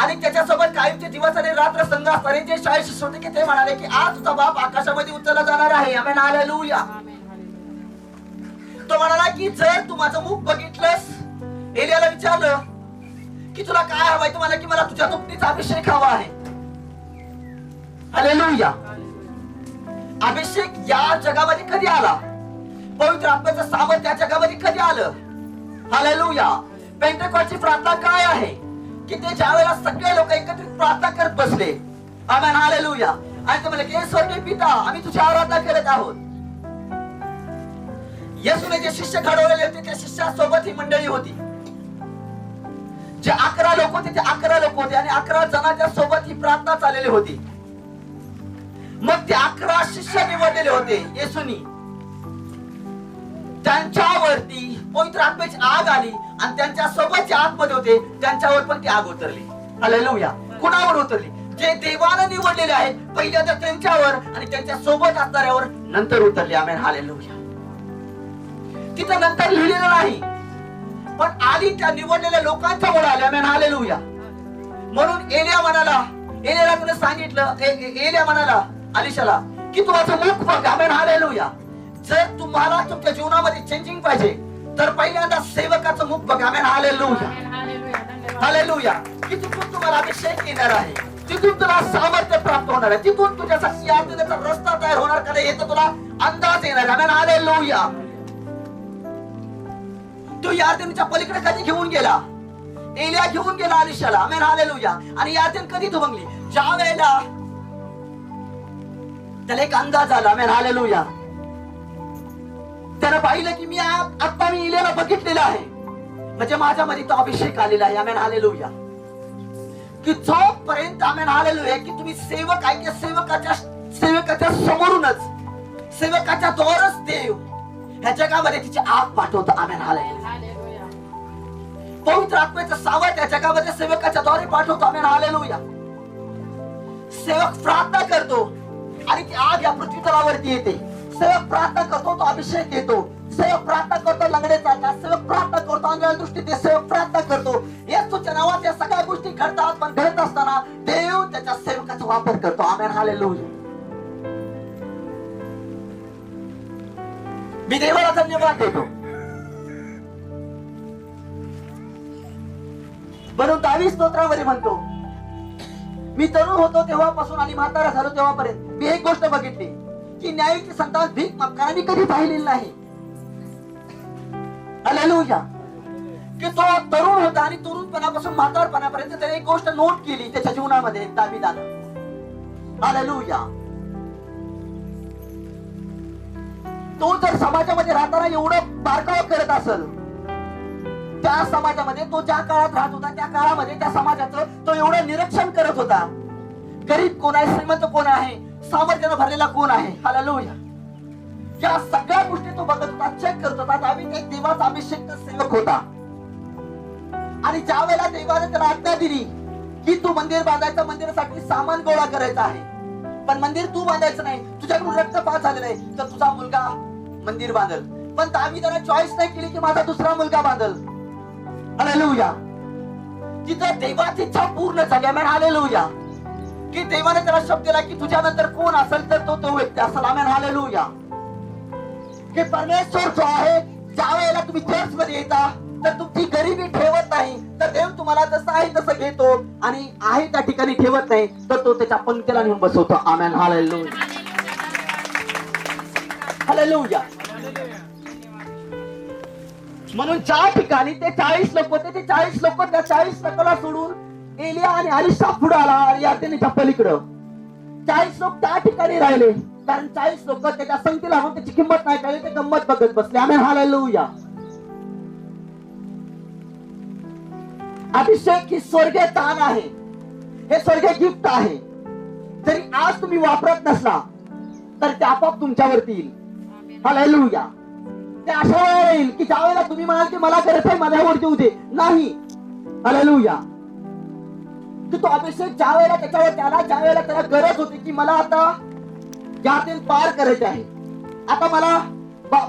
आणि त्याच्यासोबत कायमचे दिवस आणि रात्र संघ असणारे जे शाळेत शिष्य होते की ते म्हणाले की आज तुझा बाप आकाशामध्ये उचलला जाणार आहे. Amen, hallelujah. तो म्हणाला की जर तू माझं मुख बघितलंस, एलियाला विचारलं की तुला काय हवंय? तो म्हणाला की मला तुझ्या दुपटीचा अभिषेक हवा आहे. हालेलुया. अभिषेक या जगामध्ये कधी आला? पवित्र आत्म्याचं सामर्थ्य या जगामध्ये कधी आलं? हालेलुया. पेंटेकॉस्टची प्रार्थना काय आहे की ते ज्या वेळेला सगळे लोक एकत्रित प्रार्थना करत बसले, आमेन, हालेलुया, आणि ते म्हणाले की स्वर्गीय पिता, आम्ही तुझी आराधना करत आहोत. येशूने जे शिष्य घडवलेले होते त्या शिष्यासोबत ही मंडळी होती. जे 11 लोक होते ते 11 लोक होते आणि 11 जणांच्या सोबत ही प्रार्थना चाललेली होती. मग ते 11 शिष्य निवडलेले होते येशूनी. त्यांच्यावरती पवित्र आत्म्याची आग आली आणि त्यांच्या सोबत जे आतमध्ये होते त्यांच्यावर पण ती आग उतरली. हालेलुया. कुणावर उतरली? जे देवाने निवडलेले आहेत पहिल्यांदा त्यांच्यावर आणि त्यांच्या सोबत असणाऱ्यावर नंतर उतरली. आमेन, हालेलुया. तिथं नंतर लिहिलेलं नाही, पण आली त्या निवडलेल्या लोकांच्या मुळे आले. आमेन, हालेलुया. म्हणून एलिया तुला सांगितलं, एलिया म्हणाला अलिशाला की तू माझं मुख बघ. आमेन, हालेलुया. जर तुम्हाला तुमच्या जीवनामध्ये चेंजिंग पाहिजे तर पहिल्यांदा सेवकाचं मुख बघा. आमेन, हालेलुया. हालेलुया. की तिथून तुम्हाला अभिषेक येणार आहे, तिथून तुला सामर्थ्य प्राप्त होणार आहे, तिथून तुझ्यासाठी यातूनचा रस्ता तयार होणार का नाही याचा तुला अंदाज येणार. आमेन, हालेलुया. तो यार्दनच्या पलीकडे कधी घेऊन गेला? एलिया घेऊन गेला अलिशाला. आमेन, हालेलुया. आणि यार्दन कधी धुमंगली? ज्या वेळेला त्याला एक अंदाज आला. Amen, hallelujah. त्यानं पाहिलं की आता मी एलियाला बघितलेलं आहे, म्हणजे माझ्यामध्ये तो अभिषेक आलेला आहे. Amen, hallelujah. की जोपर्यंत, आमेन, हालेलुया, की तुम्ही सेवक आहे, सेवकाच्या समोरूनच, सेवकाच्या द्वारच देव ह्या जगामध्ये तिची आग पाठवतो. आमेन, हालेलुया. पवित्र आत्म्याचं सावध या जगामध्ये सेवकाच्या द्वारे पाठवतो. आमेन, हालेलुया. सेवक प्रार्थना करतो आणि ती आग या पृथ्वी तलावरती येते. सेवक प्रार्थना करतो, तो अभिषेक येतो. सेवक प्रार्थना करतो, लंगडे चालतात. सेवक प्रार्थना करतो, अंधळ्या दृष्टीने सेवक प्रार्थना करतो. येशूच्या नावात या सगळ्या गोष्टी घडतात. पण घडत असताना देव त्याच्या सेवकाचा वापर करतो. आमेन, हालेलुया. मी देवाला धन्यवाद देतो. म्हणून दावीद स्तोत्रामध्ये म्हणतो, मी तरुण होतो तेव्हापासून आणि म्हातारा झालो तेव्हापर्यंत मी एक गोष्ट बघितली की न्यायाची संतान भीक मागताना मी कधी पाहिलेली नाही. हालेलुया. की तो तरुण होता आणि तरुणपणापासून म्हातारपणापर्यंत त्याने एक गोष्ट नोट केली त्याच्या जीवनामध्ये दावीदानं. हालेलुया. तो जर समाजामध्ये राहताना एवढं बारकाव करत असेल, त्या समाजामध्ये तो ज्या काळात राहत होता त्या काळामध्ये त्या समाजाचं तो एवढं निरीक्षण करत होता. गरीब कोण आहे, श्रीमंत कोण आहे, सामर्थ्यानं भरलेला कोण आहे. हालेलुया. या सगळ्या गोष्टी तो बघत होता, चेक करत होता. दावीद एक देवाचा अभिषेक सेवक होता आणि ज्या वेळेला देवाने त्याला आज्ञा दिली की तू मंदिर बांधायचं, मंदिरासाठी सामान गोळा करायचं आहे, पण मंदिर तू बांधायचं नाही, तुझ्याकडून रक्तपात झालेला आहे तर तुझा मुलगा मंदिर बांधल. पण दावीदाने चॉईस नाही केली की माझा दुसरा मुलगा बांधल. हालेलुया. तिथं देवाची इच्छा पूर्ण झाली. आमेन, हालेलुया. की देवाने त्याला शब्द दिला की तुझ्यानंतर कोण असेल तर तो व्यक्ती असेल. आमेन, हालेलुया. की परमेश्वर जो आहे, ज्या वेळेला तुम्ही चर्च मध्ये येता तर तुमची गरिबी ठेवत नाही, तर देव तुम्हाला जसं आहे तसं घेतो आणि आहे त्या ठिकाणी ठेवत नाही, तर तो त्याच्या पंक्तीला नेऊन बसवतो. आमेन, हालेलुया. हालेलुया. म्हणून ज्या ठिकाणी ते 40 लोक होते, ते 40 लोक त्या 40 लोकांना सोडून एलिया आणि अलिशा पुढे आला यार्दनीच्या पलीकडं. 40 लोक त्या ठिकाणी राहिले कारण 40 लोक त्याच्या संगतीला म्हणून त्याची किंमत नाही कळली, ते गंमत बघत बसले. आमेन, हालेलुया. अभिषेक ही स्वर्गीय दान आहे, हे स्वर्गीय गिफ्ट आहे. जरी आज तुम्ही वापरत नसला तर ते आपोआप तुमच्यावरती येईल. हालेलुया. ते अशा वेळेला येईल की ज्या वेळेला तुम्ही म्हणाल की मला गरज आहे, माझ्यावर देऊ दे, नाही. हालेलुया. की तो अभिषेक ज्या वेळेला त्याच्यावर त्याला, ज्या वेळेला त्याला गरज होती की मला आता यातून पार करायचे आहे, आता मला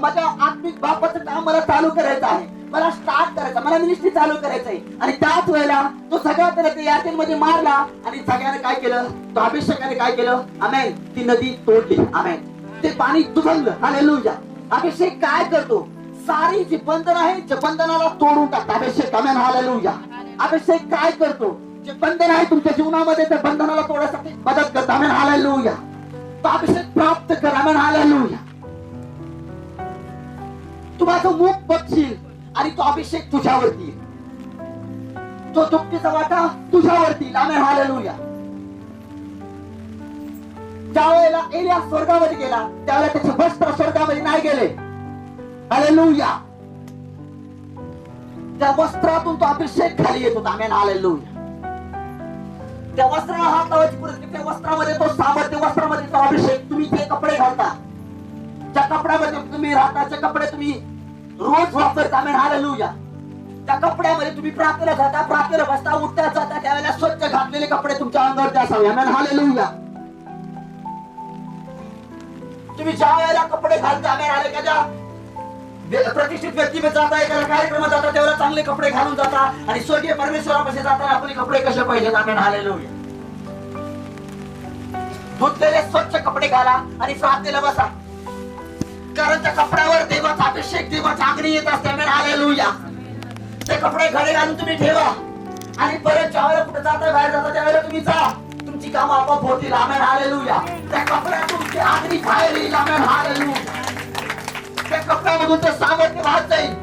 माझ्या आत्मिक बापाचं काम मला चालू करायचं आहे, मला स्टार्ट करायचं, मला मिनिस्ट्री चालू करायचं आहे. आणि त्याच वेळेला तो सगळा त्याला यातेल मध्ये मारला आणि सगळ्याने काय केलं, तो अभिषेकाने काय केलं, आमेन, ती नदी तोडली, आमेन, ते पाणी तुझंलं. हालेलुया. अभिषेक काय करतो, सारी जी बंधन आहे त्या बंधनाला तोडून टाकतो अभिषेक, आमेन, हालेलुया. अभिषेक काय करतो, जे बंधन आहे तुमच्या जीवनामध्ये त्या बंधनाला तोडण्यासाठी मदत करतो, आमेन, हालेलुया. तो अभिषेक प्राप्त कर, आमेन, हालेलुया. तू माझं मुख बघशील आणि तो अभिषेक तुझ्यावरती, तो दुःखीचा वाटा तुझ्यावरती, आमेन, हालेलुया. ज्या वेळेला एलिया स्वर्गामध्ये गेला त्यावेळेला त्याचे वस्त्र स्वर्गामध्ये नाही गेले, हालेलुया. त्या वस्त्रातून तो अभिषेक खाली येत होता, आमेन, हालेलुया. त्या वस्त्राला हात लावायची परिस्थिती, त्या वस्त्रामध्ये तो सामर्थ्य, वस्त्रामध्ये तो अभिषेक. तुम्ही जे कपडे घालता, ज्या कपड्यामध्ये तुम्ही राहता, जे कपडे तुम्ही रोज वापरता, आमेन, हालेलुया, त्या कपड्यामध्ये तुम्ही प्रार्थना जाता, प्रार्थना बसता, उठता, जाता, त्यावेळेला स्वच्छ घातलेले कपडे तुमच्या अंगावरती असावे, आमेन, हालेलुया. तुम्ही ज्या वेळेला कपडे घालता, आमेन, हालेलुया, प्रतिष्ठित व्यक्ती जाता, एखाद्या कार्यक्रमात जाता, त्यावेळेला चांगले कपडे घालून जाता आणि स्वर्गीय परमेश्वरापाशी जाताना आपले कपडे कसे पाहिजेत, आमेन, हालेलुया. धुतलेले स्वच्छ कपडे घाला आणि प्रार्थनेला बसा, कारण त्या कपड्यावर देवाचा अभिषेक, देवाची अग्नी येत असते, आमेन, हालेलुया. ते कपडे घडी घालून तुम्ही ठेवा आणि परत ज्यावेळेला कुठे जाता, बाहेर जाता, त्यावेळेला तुम्ही जा, तुमची कामं आपोआप होतील, आमेन, हालेलुया. त्या कपड्यातून तुमची अग्नी बाहेर येईल, आमेन, हालेलुया. त्या कपड्यामधून ते सामर्थ्य वाहत जाईल,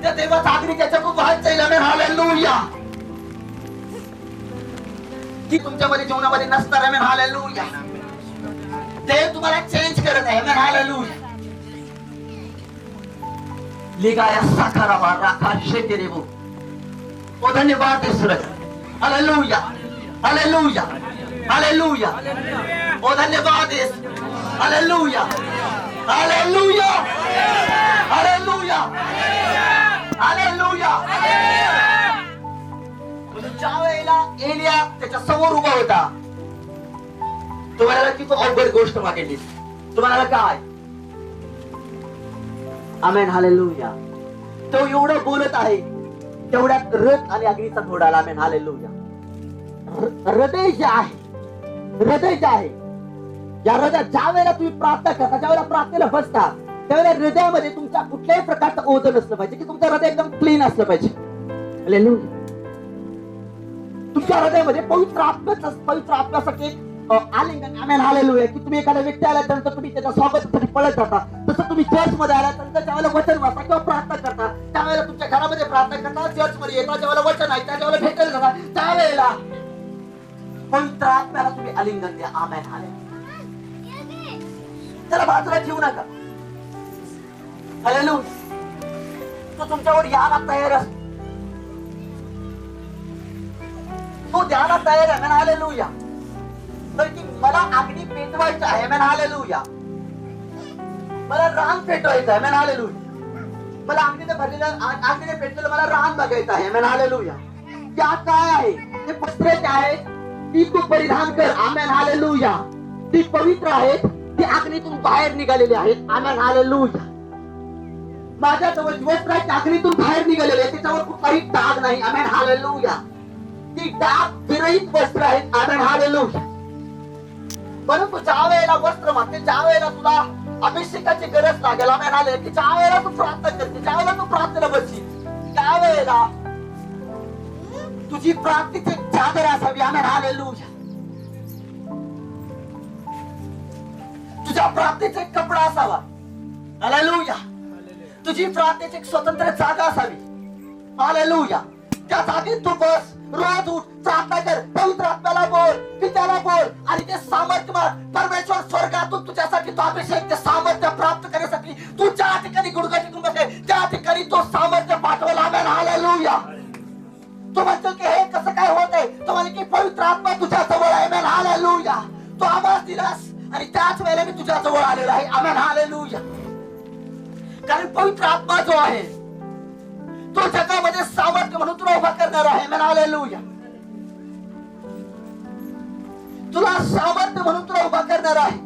त्या देवाचा अग्नी त्याच्यातून वाहत जाईल, आमेन, हालेलुया. ती तुमच्यामध्ये जीवनामध्ये नसणार, आमेन, हालेलुया. ते तुम्हाला चेंज करत आहे, आमेन, हालेलुया. लिगाया साकारावा राखा शेकेरेबो. ओ धन्यवाद ईश्वर, हालेलुया, हालेलुया, हालेलुया. ओ धन्यवाद ईश्वर, हालेलुया, हालेलुया, हालेलुया, हालेलुया. ज्या वेळेला एलिया त्याच्या समोर उभा होता, तुम्हाला की तो अवघड गोष्ट मागितली, तुम्हाला काय, आमेन, हालेलुया. तो एवढं बोलत आहे तेवढ्यात रथ आणि अग्नीचा घोडा आला, आमेन, हालेलुया. हृदय जे आहे, हृदय जे आहे, या हृदयात ज्या वेळेला तुम्ही प्रार्थना करता, ज्या वेळेला प्रार्थनेला बसता, त्यावेळेला हृदयामध्ये तुमच्या कुठल्याही प्रकारचं ओझं नसलं पाहिजे, की तुमचं हृदय एकदम क्लीन असलं पाहिजे, हालेलुया. तुमच्या हृदयामध्ये पवित्र आत्म्यासाठी आलिंगन, आमेन, हालेलुया. की तुम्ही एखाद्या व्यक्ती आल्यानंतर तुम्ही त्याच्या स्वागतासाठी पळत जाता, तसं तुम्ही चर्च मध्ये आल्यानंतर ज्यावेळेला वचन वाचता किंवा प्रार्थना करता, त्यावेळेला तुमच्या घरामध्ये प्रार्थना करता, चर्च मध्ये येता, ज्यावेळेला वचन ऐकता, ज्यावेळेला भेटायला जाता, त्यावेळेला पवित्र आत्म्याला तुम्ही आलिंगन द्या, आमेन, हालेलुया. त्याला बाजूला ठेवू नका, हालेलुया. तो तुमच्यावर यायला तयार असतो, तो द्यायला तयार आहे, आमेन, हालेलुया. तर की मला अग्नी पेटवायचं आहे, आमेन, हालेलुया. मला रान पेटवायचं आहे, आमेन, हालेलुया. मला अग्नीने भरलेलं, अग्नीने पेटलेलं मला रान बघायचं आहे, आमेन, हालेलुया. त्या काय आहे, ते वस्त्र जे आहे ती तू परिधान कर, आमेन, हालेलुया. ती पवित्र आहेत, ती अग्नीतून बाहेर निघालेली आहेत, आमेन, हालेलुया. माझ्याजवळ वस्त्राची अग्नीतून बाहेर निघालेली आहे, त्याच्यावर कुठलाही डाग नाही, आमेन, हालेलुया. ती डाग विरहित वस्त्र आहेत, आमेन, हालेलुया. परंतु ज्या वेळेला वस्त्र मागते, ज्या वेळेला तुला अभिषेकाची गरज लागेल, आमेन, हालेलुया, की ज्या वेळेला तू प्रार्थना करते, ज्या वेळेला तू प्रार्थनेला बसशील, त्यावेळेला तुझी प्रार्थनेची चादर असावी, आमेन, हालेलुया. तुझ्या प्रार्थनेचा एक कपडा असावा, हालेलुया. तुझी प्रार्थनेची एक स्वतंत्र जागा असावी, हालेलुया. त्या जागेत तू बस, रोज उठ, प्रार्थना कर, पवित्र आत्म्याला बोल, पित्याला बोल आणि ते सामर्थ्य माग. परमेश्वर स्वर्गातून तुझ्यासाठी तो अभिषेक, ते सामर्थ्य प्राप्त करण्यासाठी तू ज्या ठिकाणी गुडघा टेकून बसले, त्या ठिकाणी तो सामर्थ्य पाठवला, आमेन, हालेलुया. तू म्हणतो की हे कसं काय होत आहे, तो म्हणे की पवित्र आत्मा तुझ्या जवळ आहे, आमेन, हालेलुया. तो आवाज दिलास आणि त्याच वेळेला मी तुझ्या जवळ आलेला आहे, आमेन, हालेलुया. कारण पवित्र आत्मा जो आहे तो जगामध्ये सामर्थ्य म्हणून तुला उभा करणार आहे, आमेन, हालेलुया. तुला सामर्थ्य म्हणून तुला उभा करणार आहे.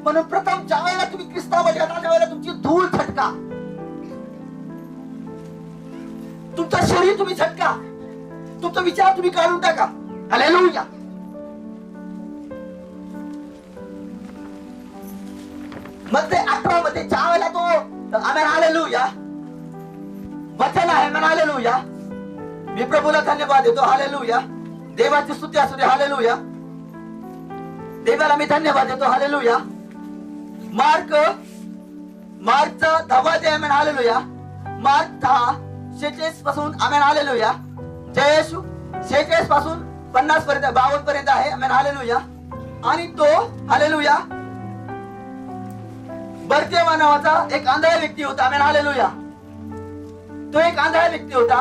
म्हणून प्रथम ज्या वेळेला तुम्ही ख्रिस्तामध्ये येता त्यावेळेला तुमची धूळ झटका, तुमचं शरीर तुम्ही झटका, तुमचा विचार तुम्ही काढून टाका. हालेलुया. मग ते 18 मध्ये ज्या वेळेला तो आमेन हालेलुया वचन आहे, आमेन हालेलुया. मी प्रभूला धन्यवाद देतो. हालेलुया. देवाची स्तुती असू दे. हालेलुया. देवाला मी धन्यवाद देतो. हालेलुया. मार्कचा 10वा अध्याय, आमेन हालेलुया. मार्क 10:46 पासून, आमेन हालेलुया. जय येशू. 46 पासून 50 पर्यंत, 52 पर्यंत आहे, आमेन हालेलुया. आणि तो हालेलुया बर्तिमेव नावाचा एक आंधळा व्यक्ती होता, आमेन हालेलुया. तो एक आंधळा व्यक्ती होता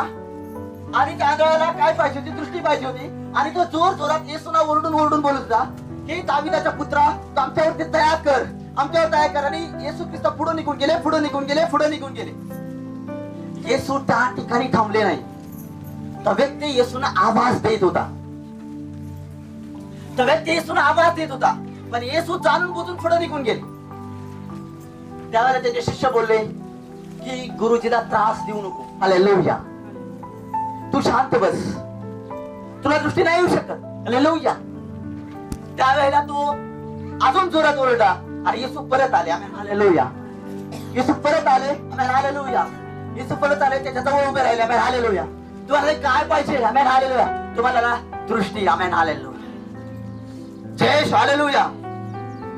आणि त्या आंधळ्याला काय पाहिजे होती? दृष्टी पाहिजे होती. आणि तो जोर जोरात येशूला ओरडून ओरडून बोलत होता की दाविदाच्या पुत्रा, तू आमच्यावरती दया कर, आमच्यावर दया कर. आणि येशू ख्रिस्त पुढे निघून गेले, पुढे निघून गेले, पुढे निघून गेले. येशू त्या ठिकाणी थांबले नाही. तो व्यक्ती येशूला आवाज देत होता, तो व्यक्ती येशूला आवाज देत होता, पण येशू जाणून बुजून पुढे निघून गेले. त्यावेळेला त्याचे शिष्य बोलले की गुरुजीला त्रास देऊ नको. हालेलुया. तू शांत बस, तुला दृष्टी नाही येऊ शकत. हालेलुया. त्यावेळेला तो अजून जोरात ओरडला आणि येशू परत आले. Amen hallelujah. येशू परत आले. Amen hallelujah. येशू परत आले, त्याच्या जवळ उभे राहिले. Amen hallelujah. तुम्हाला काय पाहिजे? Amen hallelujah. तुम्हाला ना दृष्टी. Amen hallelujah. जय हालेलुया.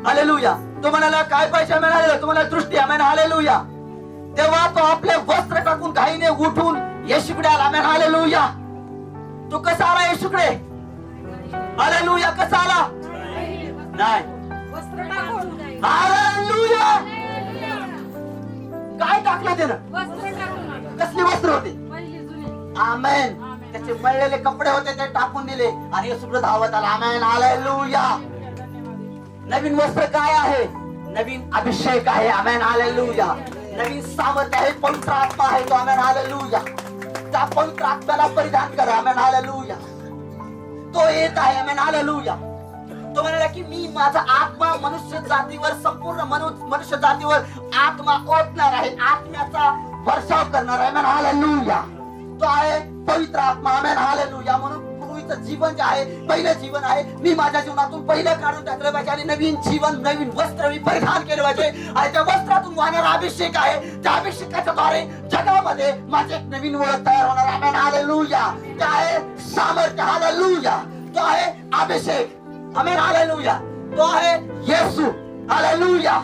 हालेलुया. तो म्हणाला काय पाहिजे? Amen hallelujah. तुम्हाला दृष्टी. Amen hallelujah. तेव्हा तो आपले वस्त्र टाकून घाईने उठून येशूकडे आला. Amen hallelujah. तो कसा आला येशूकडे? हालेलुया. कसा आला? नाही,
वस्त्र टाकून.
हालेलुया. काय टाकलं त्यानं?
वस्त्र टाकून.
कसली वस्त्र होती?
पहिली जुनी.
आमेन. त्याचे मळलेले कपडे होते ते टाकून दिले आणि येशूकडे धावत आला. Amen hallelujah. नवीन वस्त्र काय आहे? नवीन अभिषेक आहे. Amen hallelujah. नवीन सामर्थ्य आहे, पवित्र आत्मा आहे तो. Amen hallelujah. त्या पवित्र आत्म्याला परिधान करा. आमेन हालेलुया. तो येत आहे. Amen hallelujah. तो म्हणाला की मी माझा आत्मा मनुष्य जातीवर, संपूर्ण मनुष्य जातीवर आत्मा ओतणार आहे, आत्म्याचा वर्षाव करणार आहे. Amen hallelujah. तो आहे पवित्र आत्मा. Amen hallelujah. म्हणून पूर्वीचं जीवन जे आहे, पहिलं जीवन आहे, मी माझ्या जीवनातून पहिलं काढून टाकलं पाहिजे आणि नवीन जीवन, नवीन वस्त्र मी परिधान केलं पाहिजे. आणि त्या वस्त्रातून वाहणारा अभिषेक आहे, त्या अभिषेकाच्या द्वारे जगामध्ये माझे एक नवीन ओळख तयार होणार. Amen hallelujah. ते आहे सामर्थ्य. हालेलुया. तो आहे अभिषेक. आमेन हालेलुया. तो आहे येशू. हालेलुया.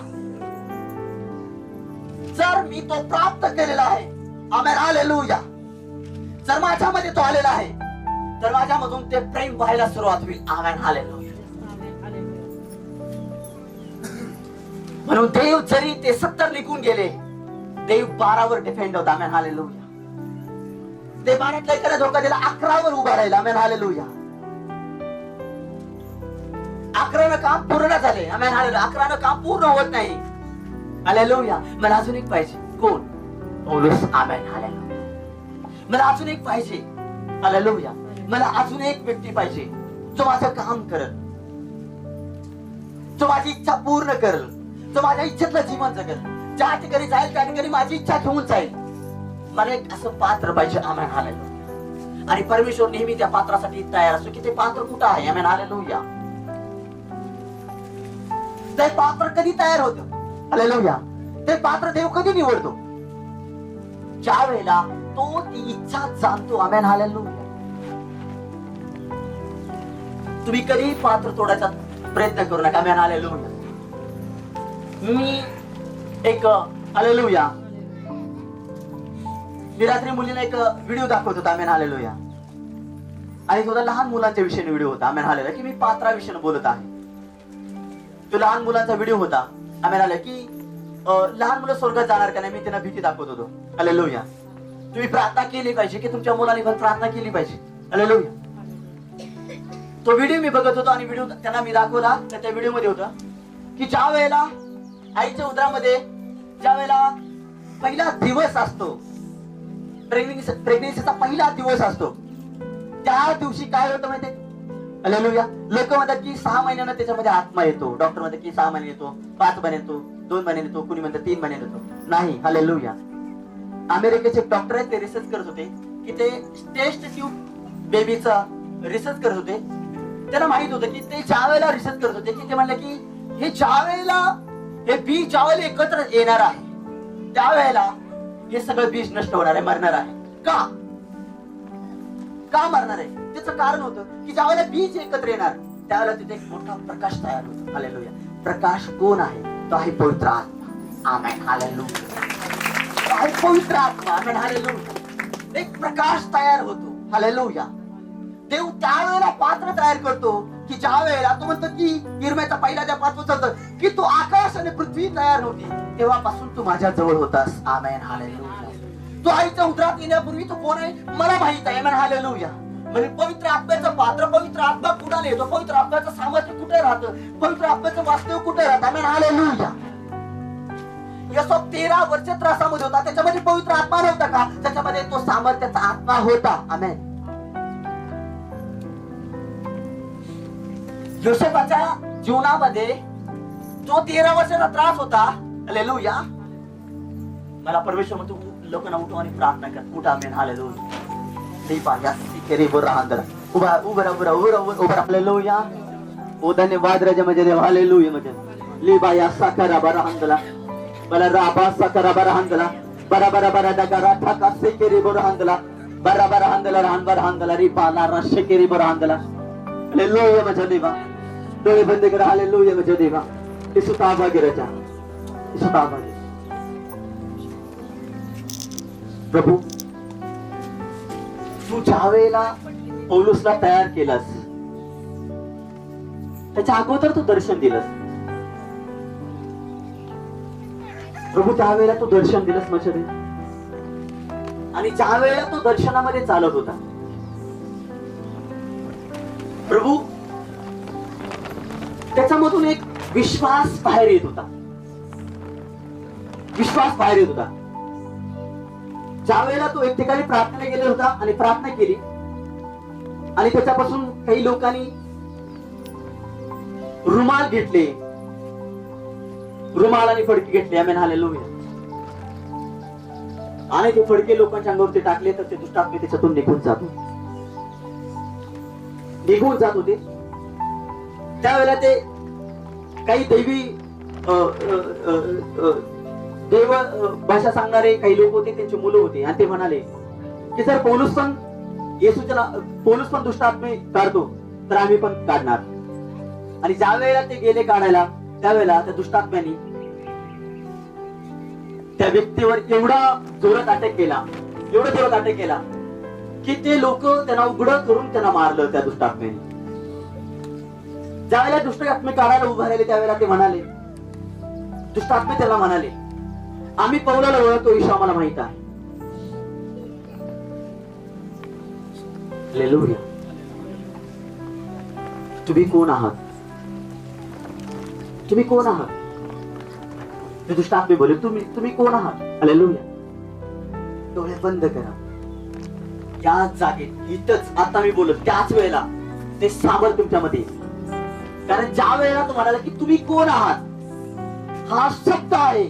जर मी तो प्राप्त केलेला आहे, आमेन हालेलुया, जर माझ्यामध्ये तो आलेला आहे, तर माझ्यामधून ते प्रेम व्हायला सुरुवात होईल. Amen hallelujah. म्हणून देव जरी ते 70 निघून गेले, देव 12 वर डिपेंड होता. Amen hallelujah. ते 12 एकाला धोका दिला, 11 वर उभा राहिला. Amen hallelujah. 11 काम पूर्ण झाले. Amen hallelujah. 11 काम पूर्ण होत नाही. हालेलुया. मला अजून एक पाहिजे. कोण? पौलुस. Amen hallelujah. मला अजून एक पाहिजे. हालेलुया. मला अजून एक व्यक्ती पाहिजे जो माझं काम करल, जो माझी इच्छा पूर्ण करल, जो माझ्या इच्छेतलं जीवन जगल, ज्या ठिकाणी जाईल त्या ठिकाणी माझी इच्छा घेऊन जाईल. मला एक असं पात्र पाहिजे. Amen hallelujah. आणि परमेश्वर नेहमी त्या पात्रासाठी तयार असतो की ते पात्र कुठं आहे. Amen hallelujah. ते पात्र कधी तयार होतं? हालेलुया. ते पात्र देव कधी निवडतो? ज्या वेळेला तो ती इच्छा जाणतो. Amen hallelujah. तुम्ही कधी पात्र तोडायचा प्रयत्न करू नका. Amen hallelujah. मी एक हालेलुया, मी रात्री मुलीला एक व्हिडिओ दाखवत होता. आमेन हालेलुया. आणि थोडा लहान मुलांच्या विषयी व्हिडिओ होता. Amen hallelujah. की मी पात्राविषयी बोलत आहे. तो लहान मुलांचा व्हिडिओ होता. Amen hallelujah. की लहान मुलं स्वर्गात जाणार का नाही, मी त्यांना भीती दाखवत होतो. हालेलुया. तुम्ही प्रार्थना केली पाहिजे की तुमच्या मुलांनी पण प्रार्थना केली पाहिजे. हालेलुया. तो व्हिडिओ मी बघत होतो आणि व्हिडिओ त्यांना मी दाखवला. तर त्या व्हिडिओ मध्ये होता की ज्या वेळेला आईच्या उदरामध्ये ज्या वेळेला पहिला दिवस असतो, प्रेग्नेन्सीचा पहिला दिवस असतो, त्या दिवशी काय होतं माहितीये? हालेलुया. लोक म्हणतात की 6 महिन्यानं त्याच्यामध्ये आत्मा येतो. डॉक्टर म्हणतात की 6 महिने येतो, 5 महिने येतो, 2 महिने येतो, कुणी म्हणतात 3 महिने येतो. नाही. हालेलुया. अमेरिकेचे डॉक्टर आहेत, ते रिसर्च करत होते की ते टेस्ट ट्यूब बेबीचा रिसर्च करत होते. त्याला माहित होतं की ते ज्या वेळेला रिसर्च करत होते की ते म्हणले की हे ज्या वेळेला हे बीज ज्या वेळेला एकत्र येणार आहे त्यावेळेला हे सगळं बीज नष्ट होणार आहे, मरणार आहे. का मरणार आहे? त्याचं कारण होतं की ज्या वेळेला बीज एकत्र येणार त्यावेळेला तिथे एक मोठा प्रकाश तयार होतो. हालेलुया. प्रकाश कोण आहे? तो आहे पवित्र आत्मा. आमेन. हालेलुया. तो आहे पवित्र आत्मा. आमेन. हालेलुया. एक प्रकाश तयार होतो. हालेलुया. देव त्यावेळेला पात्र तयार करतो की ज्या वेळेला तो म्हणतो की इर्म्याचा पहिला त्या 5 सांगतो की तू आकाश आणि पृथ्वी तयार नव्हती तेव्हापासून तू माझ्या जवळ होतास. आमेन. हालेलुया. तू आईच्या उदरात येण्यापूर्वी तू कोण आहे मला माहित आहे. आमेन. हालेलुया. म्हणजे पवित्र आत्म्याचं पात्र, पवित्र आत्मा कुणाला येतो, पवित्र आत्म्याचं सामर्थ्य कुठे राहतं, पवित्र आत्म्याचं वास्तव कुठे राहतं. आमेन. हालेलुया. योसेफ 13 वर्ष त्रासामध्ये होता, त्याच्यामध्ये पवित्र आत्मा नव्हता का? त्याच्यामध्ये तो सामर्थ्याचा आत्मा होता. आमेन. योसेफाच्या जीवनामध्ये जो 13 वर्षाचा त्रास होता. हालेलुया. मला परमेश्वर म्हणतो लोकांना उठव आणि प्रार्थना कर. उठा. आमेन. हालेलुया. हालेलुया. ओ धन्यवाद राजा माझे देव. हालेलुया. माझे लिबाया साकरा बरहंदला बला राबा साकरा बरहंदला बरा बरा बरा दगरा ठका सेकेरी बरहंदला बरा बरा हंदला रहन बरहंदला रिपाला रशकेरी बरहंदला. हालेलुया माझे देवा. डोळे बंद करा. हालेलुया माझे देवा. इसु ताबा गिरजा. इसु ताबा. प्रभू तू ज्या वेळेला पौलुसला तयार केलंस त्याच्या अगोदर तू दर्शन दिलंस. प्रभू त्यावेळेला तू दर्शन दिलंस माझ्या देवा. आणि ज्या वेळेला तो दर्शनामध्ये चालत होता प्रभू त्याच्यामधून एक विश्वास बाहेर येत होता. विश्वास बाहेर येत होता. ज्या वेळेला तो एक ठिकाणी प्रार्थना गेला होता आणि प्रार्थना केली आणि त्याच्यापासून काही लोकांनी रुमाल घेतले, रुमाल आणि फडके घेतले. आमेन. हालेलुया. आणि ते फडके लोकांच्या अंगावरती टाकले तर ते दुष्टात्मे त्याच्यातून निघून जात होते. त्यावेळेला ते काही दैवी देव भाषा सांगणारे काही लोक होते, त्यांची मुलं होती आणि ते म्हणाले की जर पौलुस पण दुष्टात्मे काढतो तर आम्ही पण काढणार. आणि ज्या वेळेला ते गेले काढायला त्यावेळेला त्या दुष्टात्म्यांनी त्या व्यक्तीवर एवढा जोरात अटॅक केला की ते लोक त्यांना उघडं करून त्यांना मारलं. त्या दुष्टात्म्यांनी ज्या वेळेला दुष्टात्मे काढायला उभा राहिले त्यावेळेला ते म्हणाले, दुष्टात्मे त्याला म्हणाले आम्ही पौलाला ओळखतो, ईशा आम्हाला माहित आहे. हालेलुया. तुम्ही कोण आहात? तुम्ही कोण आहात? ते दुष्टात्मे बोले तुम्ही कोण आहात? हालेलुया. डोळे बंद करा. याच जागेत इथंच आता मी बोलत त्याच वेळेला ते सामर्थ्य तुमच्यामध्ये. कारण ज्या वेळेला तुम्हाला की तुम्ही कोण आहात हा शब्द आहे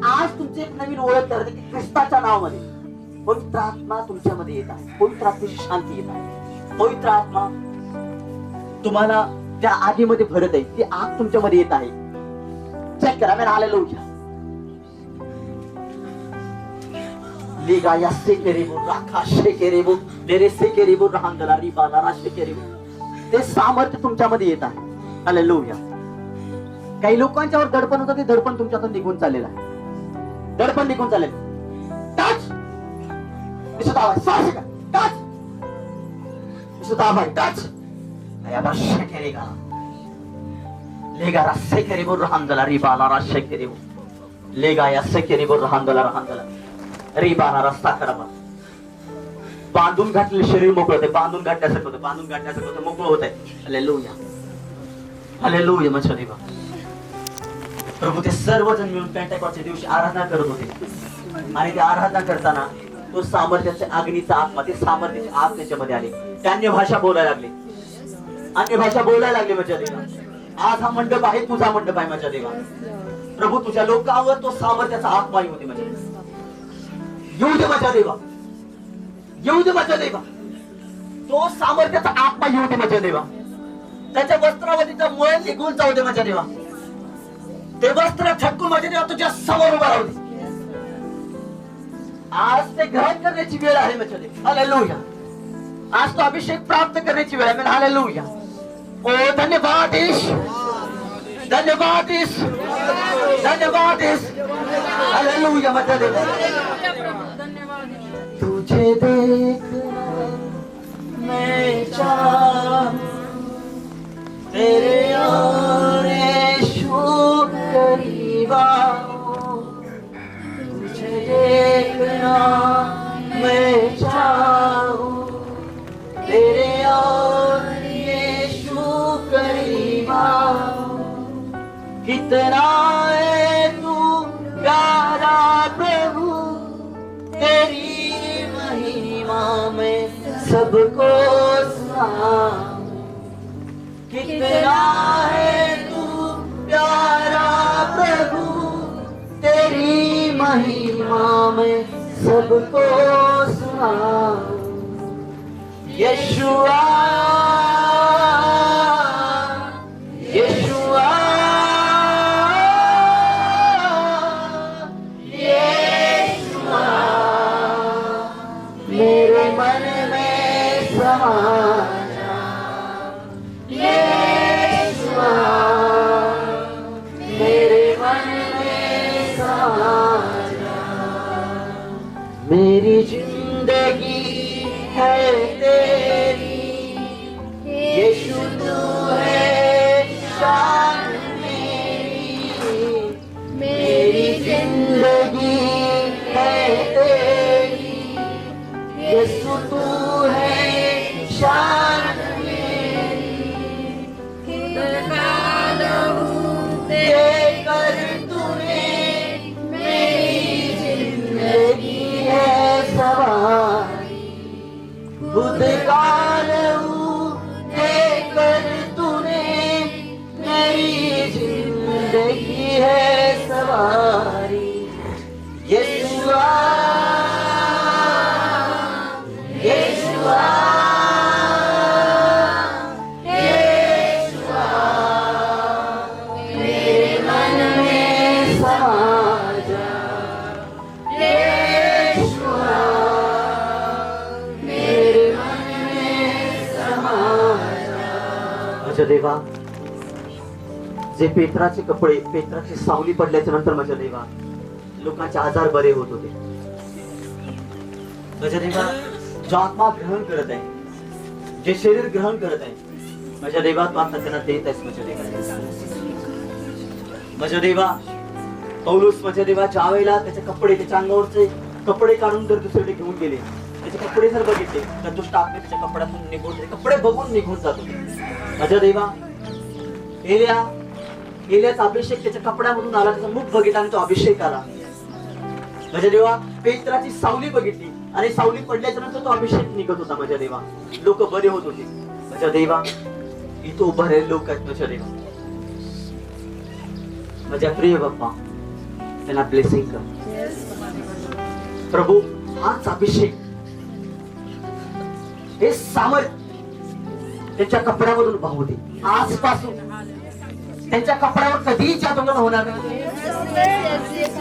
आज तुमची एक नवीन ओळख करते की ख्रिस्ताच्या नावामध्ये पवित्र आत्मा तुमच्यामध्ये येत आहे. पवित्र आत्म्याची शांती येत आहे. पवित्र आत्मा तुम्हाला त्या आगीमध्ये भरत आहे. ती आग तुमच्यामध्ये येत आहे. चेक करा. मी आलेलो लिगा या सेकेरेबो राखा शेकेरेबो देरे सेकेरेबो राहंदला रिबाला रा शेकेरेबो. ते सामर्थ्य तुमच्यामध्ये येत आहे. हालेलुया. काही लोकांच्यावर दडपण होतं, ते दडपण तुमच्यातून निघून चाललेलं आहे. दडपण निघून चालेल. टच दिसत आवाज साहस का टच दिसत आवाज टच आया शेकेरेगा लेगा रा शेकेरेबो राहंदला रिबाला रा शेकेरेबो लेगा या शेकेरेबो राहंदला रिबाला रस्ता करा. बांधून घातलेले शरीर मोकळं होते. बांधून घातल्यासारखं होतं. मोकळं होत आहे. हालेलुया. हालेलुया. माझ्या देवा. प्रभू ते सर्वजण मिळून पेंटेकॉस्टच्या दिवशी आराधना करत होते आणि ते आराधना करताना तो सामर्थ्याच्या अग्नीचा आत्मा, ते सामर्थ्याची आग त्याच्यामध्ये आली. त्यांनी भाषा बोलायला लागले. अन्य भाषा बोलायला लागले माझ्या देवा। आज हा मंडप आहे, तुझा मंडप आहे माझ्या देवा। प्रभू तुझ्या लोकांवर तो सामर्थ्याचा आत्मा येऊ दे माझ्या देवा, येऊ दे माझ्या देवा, येऊ दे माझ्या देवा, तो सामर्थ्याचा आत्मा येऊ दे माझ्या देवा। त्याच्या वस्त्रावरतीचा मळ निघून जाऊ दे माझ्या देवा, ते वस्त्र ठटकून माझ्या देवा तुझ्या समोर उभा राहू दे। आज ते ग्रहण करण्याची वेळ आहे माझ्या देवा, हालेलुया। आज तो अभिषेक प्राप्त करण्याची वेळ आहे, हालेलुया। ओ धन्यवाद ईश, धन्यवाद ईश, धन्यवाद ईश, हालेलुया माझ्या देवा। तुझे देखना मैं चाहूं, तेरे और यीशु करीब आऊं। तुझे देखना मैं चाहूं, तेरे और यीशु करीब आऊं। कितना है तू प्यारा प्रभु, तेरी महिमा में सबको सुनाऊं। कितना है तू प्यारा प्रभु, तेरी महिमा में सबको सुनाऊं। यीशुआ, यीशुआ, यीशुआ, मेरे मन में समा जा। यीशुआ, मेरे मन में समा जा। मेरी जिंदगी है तेरी, यीशु तू है शान मेरी। मेरी जिंदगी है तेरी, यीशु तू है शान मेरी। देकर तूने मेरी जिंदगी है सवारी। खुद का लहू देकर तूने मेरी जिंदगी है सवारी। यीशुआ, यीशुआ, यीशुआ, मेरे मन में समा जा। यीशुआ, मेरे मन में समा जा। माझ्या देवा, जे पेत्राचे कपडे, पेत्राची सावली पडल्याच्या नंतर माझ्या देवा लोकांचे आजार बरे होत होते। माझ्या देवा, जो आत्मा ग्रहण करत आहे, जे शरीर ग्रहण करत आहे, माझ्या देवा तू आता त्यांना देत आहेस माझ्या देवा। माझ्या देवा, पौलुस माझ्या देवा ज्या वेळेला त्याचे कपडे, त्याच्या अंगावरचे कपडे काढून जर दुसरीकडे घेऊन गेले, त्याचे कपडे जर बघितले तर दुष्ट आत्मे त्याच्या कपड्यातून निघून, कपडे बघून निघून जात होते। माझ्या देवा, एलियाचा अभिषेक त्याच्या कपड्यामधून आला, त्याचा मुख बघितला आणि तो अभिषेक आला। माझ्या देवा, पेत्राची सावली बघितली आणि सावली पडल्याच्या नंतर तो अभिषेक निघत होता। माझ्या देवा, लोक बरे होत होते। माझ्या देवा, इथं उभा राहिले लोक आहेत माझ्या देवा, माझ्या प्रिय बाप्पा, त्यांना ब्लेसिंग कर प्रभू। हाच अभिषेक, हे सामर्थ्य त्यांच्या कपड्यामधून वाहू दे। आजपासून त्यांच्या कपड्यावर कधीही जादूटोणा होणार नाही,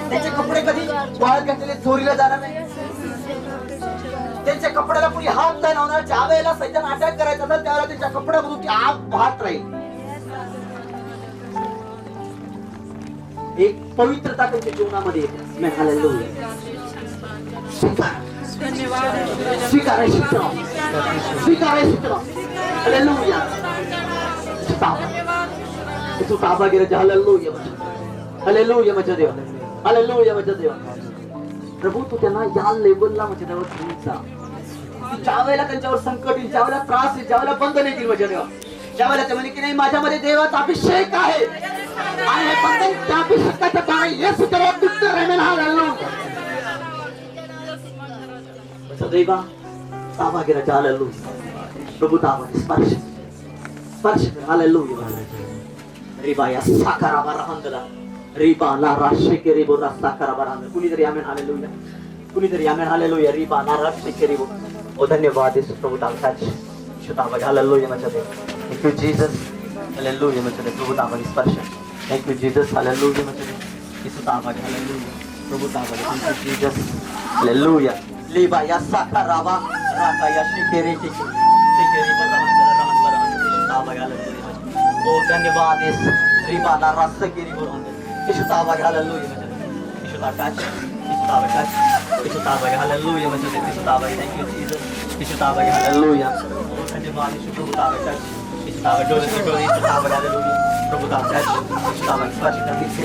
त्यांचे कपडे कधी वाळत घातलेले चोरीला जाणार नाही, त्यांच्या कपड्याला कोणी हात नाही लावणार। ज्या वेळेला सैतान अटॅक करायचा असेल त्यावेळेला त्यांच्या कपड्यामधून ती आग वाहत राहील। एक पवित्रता त्यांच्या जीवनामध्ये येते। मैं हालेलुया, स्वीकार, स्वीकार, स्वीकार, हालेलुया। तू ताबा घे, हालेलुया, हालेलुया माझ्या देवा, हालेलुया माझ्या देवा। प्रभू तू त्यांना या लेवलला माझ्या देवा घेऊन जा। ज्या वेळेला त्यांच्यावर संकट येईल, ज्या वेळेला त्रास येईल, ज्या वेळेला बंधन येतील माझ्या देवा, ज्या वेळेला ते म्हणे की नाही माझ्यामध्ये देवाचा अभिषेक आहे आणि हे बंधन त्या अभिषेकाच्या द्वारे येशू तेरा पुत्र आहे। हालेलुया माझ्या देवा, ताबा घे, हालेलुया। प्रभू ताबा स्पर्श, स्पर्श कर हालेलुया रिबा या साकारा बरहंदला रिबा ला राशे के रिबो रास्ता करा बरहंदला कुणीतरी आमेन हालेलुया कुणीतरी आमेन हालेलुया रिबा ला राशे के रिबो ओ धन्यवाद यीशु प्रभु ताबा शुताबा हालेलुया मचदे थैंक यू जीसस हालेलुया मचदे प्रभु ताबा स्पर्श थैंक यू जीसस हालेलुया मचदे यीशु ताबा हालेलुया प्रभु ताबा थैंक यू जीसस हालेलुया लिबा या साकारा बा राका या शिकेरे के शिकेरे बरहंदला रहन यीशु ताबा हालेलुया ओ धन्यवाद इस रिबा ला रास्ते के रिबो यीशु ताबा हालेलुया यीशु ताबा यीशु ताबा हालेलुया यीशु ताबा थैंक यू जीसस यीशु ताबा हालेलुया धन्यवाद यीशु प्रभु ताबा यीशु ताबा डोले यीशु ताबा हालेलुया प्रभु ताबा यीशु ताबा स्पर्श करके से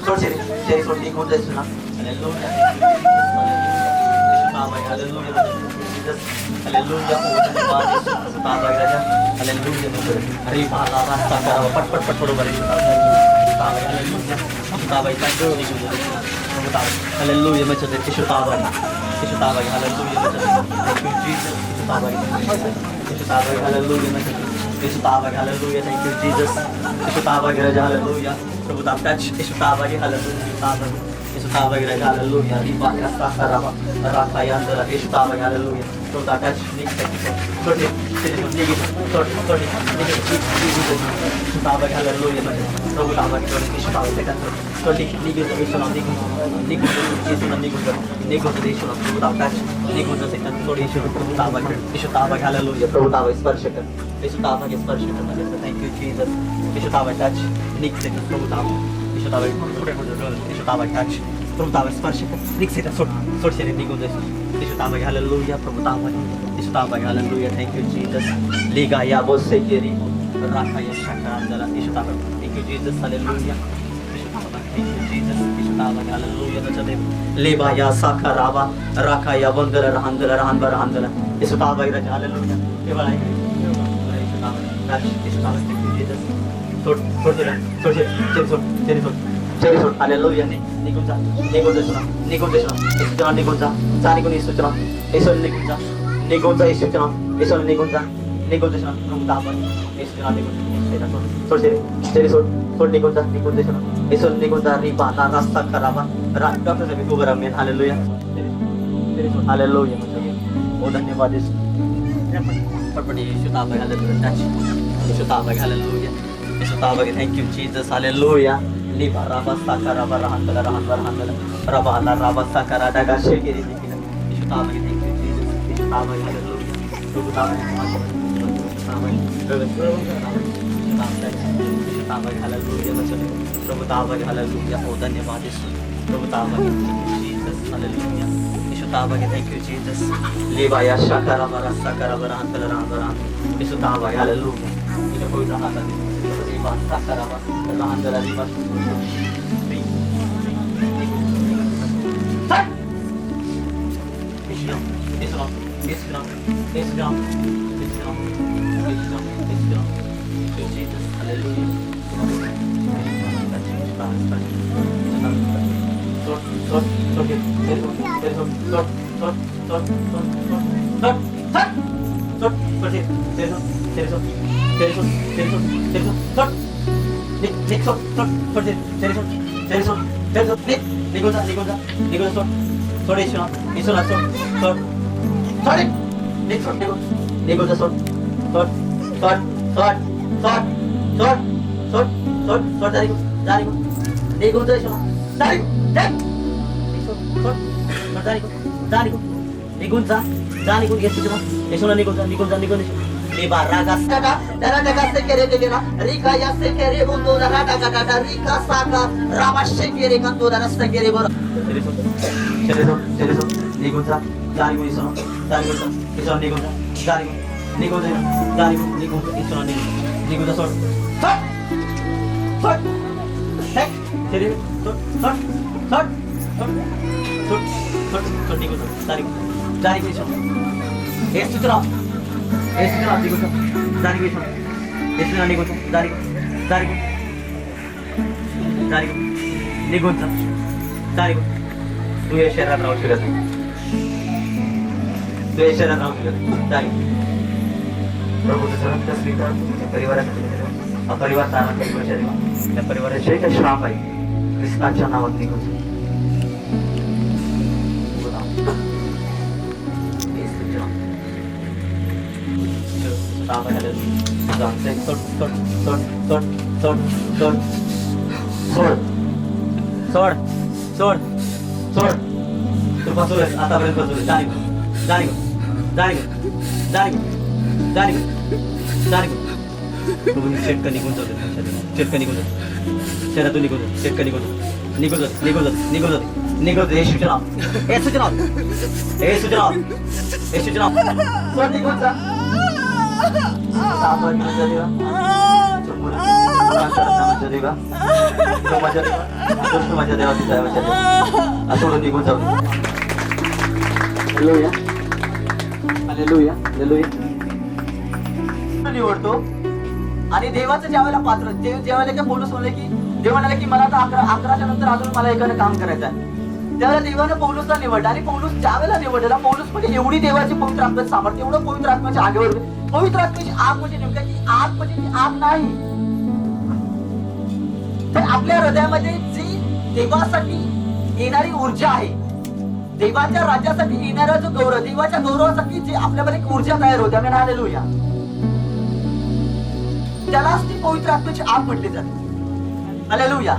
छोड़ से तेरी छोटी को दे सुना हालेलुया यीशु ताबा हालेलुया जीसस हालेलुया ओ धन्यवाद यीशु ताबा राजा हालेलुया अरे बाला रास्ता करा पट पट पट पड़ो बरे ताबा हालेलुया ताबा थैंक यू यीशु ताबा हालेलुया मैं चलते यीशु ताबा हालेलुया मैं चलते थैंक यू जीसस यीशु ताबा हालेलुया मैं चलते यीशु ताबा हालेलुया थैंक यू जीसस यीशु ताबा राजा हालेलुया प्रभु ताबा टच यीशु ताबा हालेलुया यीशु ताबा राजा हालेलुया रिबा रास्ता करा राका यांदरा यीशु ताबा हालेलुया प्रभु ताबा टच निक छोटे यीशु ताबा हालेलुया प्रभु ताबा यीशु ताबा सेकंड छोटी निक यीशु नाम निक यीशु नाम निक यीशु नाम प्रभु ताबा टच निक सेकंड छोटी प्रभु ताबा यीशु ताबा हालेलुया प्रभु ताबा स्पर्श कर यीशु ताबा के स्पर्श कर थैंक यू जीसस यीशु ताबा टच निक सेकंड प्रभु ताबा यीशु ताबा यीशु ताबा टच प्रभु ताबा स्पर्श कर निक सेकंड छोड़ से निक यीशु ताबा हालेलुया प्रभु ताबा यीशु ताबा hallelujah thank you Jesus Liga या बोस से केरी राखा या शक्कर अंदर यीशु ताबा थैंक यू जीसस हालेलुया यीशु ताबा थैंक यू जीसस यीशु ताबा हालेलुया चले लेबा या साखा राबा राखा या बंदर रहन यीशु ताबा हालेलुया ये वाला यीशु ताबा थैंक यू जीसस छोड़ तेरी छोड़ हालेलुया निकुंजा सुना यीशु चना निकुंजा जानी को यीशु चना यीशु निकुंजा यीशु चना यीशु निकुंजा सुना प्रभु ताबा यीशु चना निकुंजा छोड़ तेरी छोड़ निकुंजा सुना यीशु निकुंजा रिबा ना रास्ता कराबा डॉक्टर से भी गुबरा में हालेलुया तेरी छोड़ हालेलुया ओ धन्यवाद यीशु पटपटी यीशु ताबा हालेलुया यीशु ताबा हालेलुया यीशु ताबा थैंक यू जीसस हालेलुया लिबा राबा साकारा बरहंदला रबा ला राबा साकारा डगा शेकेरी दिकिना यीशु ताबा थैंक यू जीसस यीशु ताबा हालेलुया प्रभु ताबा यीशु ताबा हालेलुया मचले प्रभु ताबा हालेलुया ओ धन्यवाद यीशु प्रभु ताबा जीसस हालेलुया यीशु ताबा थैंक यू जीसस लिबा या साकारा बरहंदला यीशु ताबा हालेलुया ये कोई रहा था Riba साकारा बरहंदला Riba Islam. Jesus, hallelujah. प्रभू तुझं रक्त स्वीकार त्या परिवारासाठी देवा. हा परिवार तारा देवा. त्या परिवारात जे काही श्राप आहे ख्रिस्ताच्या नावात निघून जाईल. सोड सोड सोड तू बसवलं आतापर्यंत बसवलं. जाणी शेटकं निघून जाऊ शेटकं निघून जाऊ शहरातून निघून जाऊ शेटकं निघून जाऊ निघून जात निघून जात निघून जात निघून जात. हे सूचना हे सूचना हे सूचना हे सूचना सोड निघून जा. माझ्या देवाची सोडून निघून जाऊ. Hallelujah hallelujah hallelujah. निवडतो आणि देवाचं ज्यावेळेला पात्र ज्यावेळेला काय पौलुस म्हणले की देव म्हणाले की मला आता 11च्या नंतर अजून मला एकानं काम करायचं आहे. त्यावेळेला देवानं पौलुसला निवडलं आणि पौलुस ज्यावेळेला निवडलेला पौलुस म्हणजे एवढी देवाची पवित्र आत्म्याचं सामर्थ्य एवढं पवित्र आत्म्याच्या आगेवर पवित्र आत्म्याची आग म्हणजे नेमकं की आग म्हणजे ती आग नाही तर आपल्या हृदयामध्ये जी देवासाठी येणारी ऊर्जा आहे देवाच्या राज्यासाठी येणारा जो गौरव देवाच्या गौरवासाठी जे आपल्यामध्ये एक ऊर्जा तयार होते आम्ही हालेलुया त्यालाच ती पवित्र आत्म्याची आग म्हटली जाते. हालेलुया.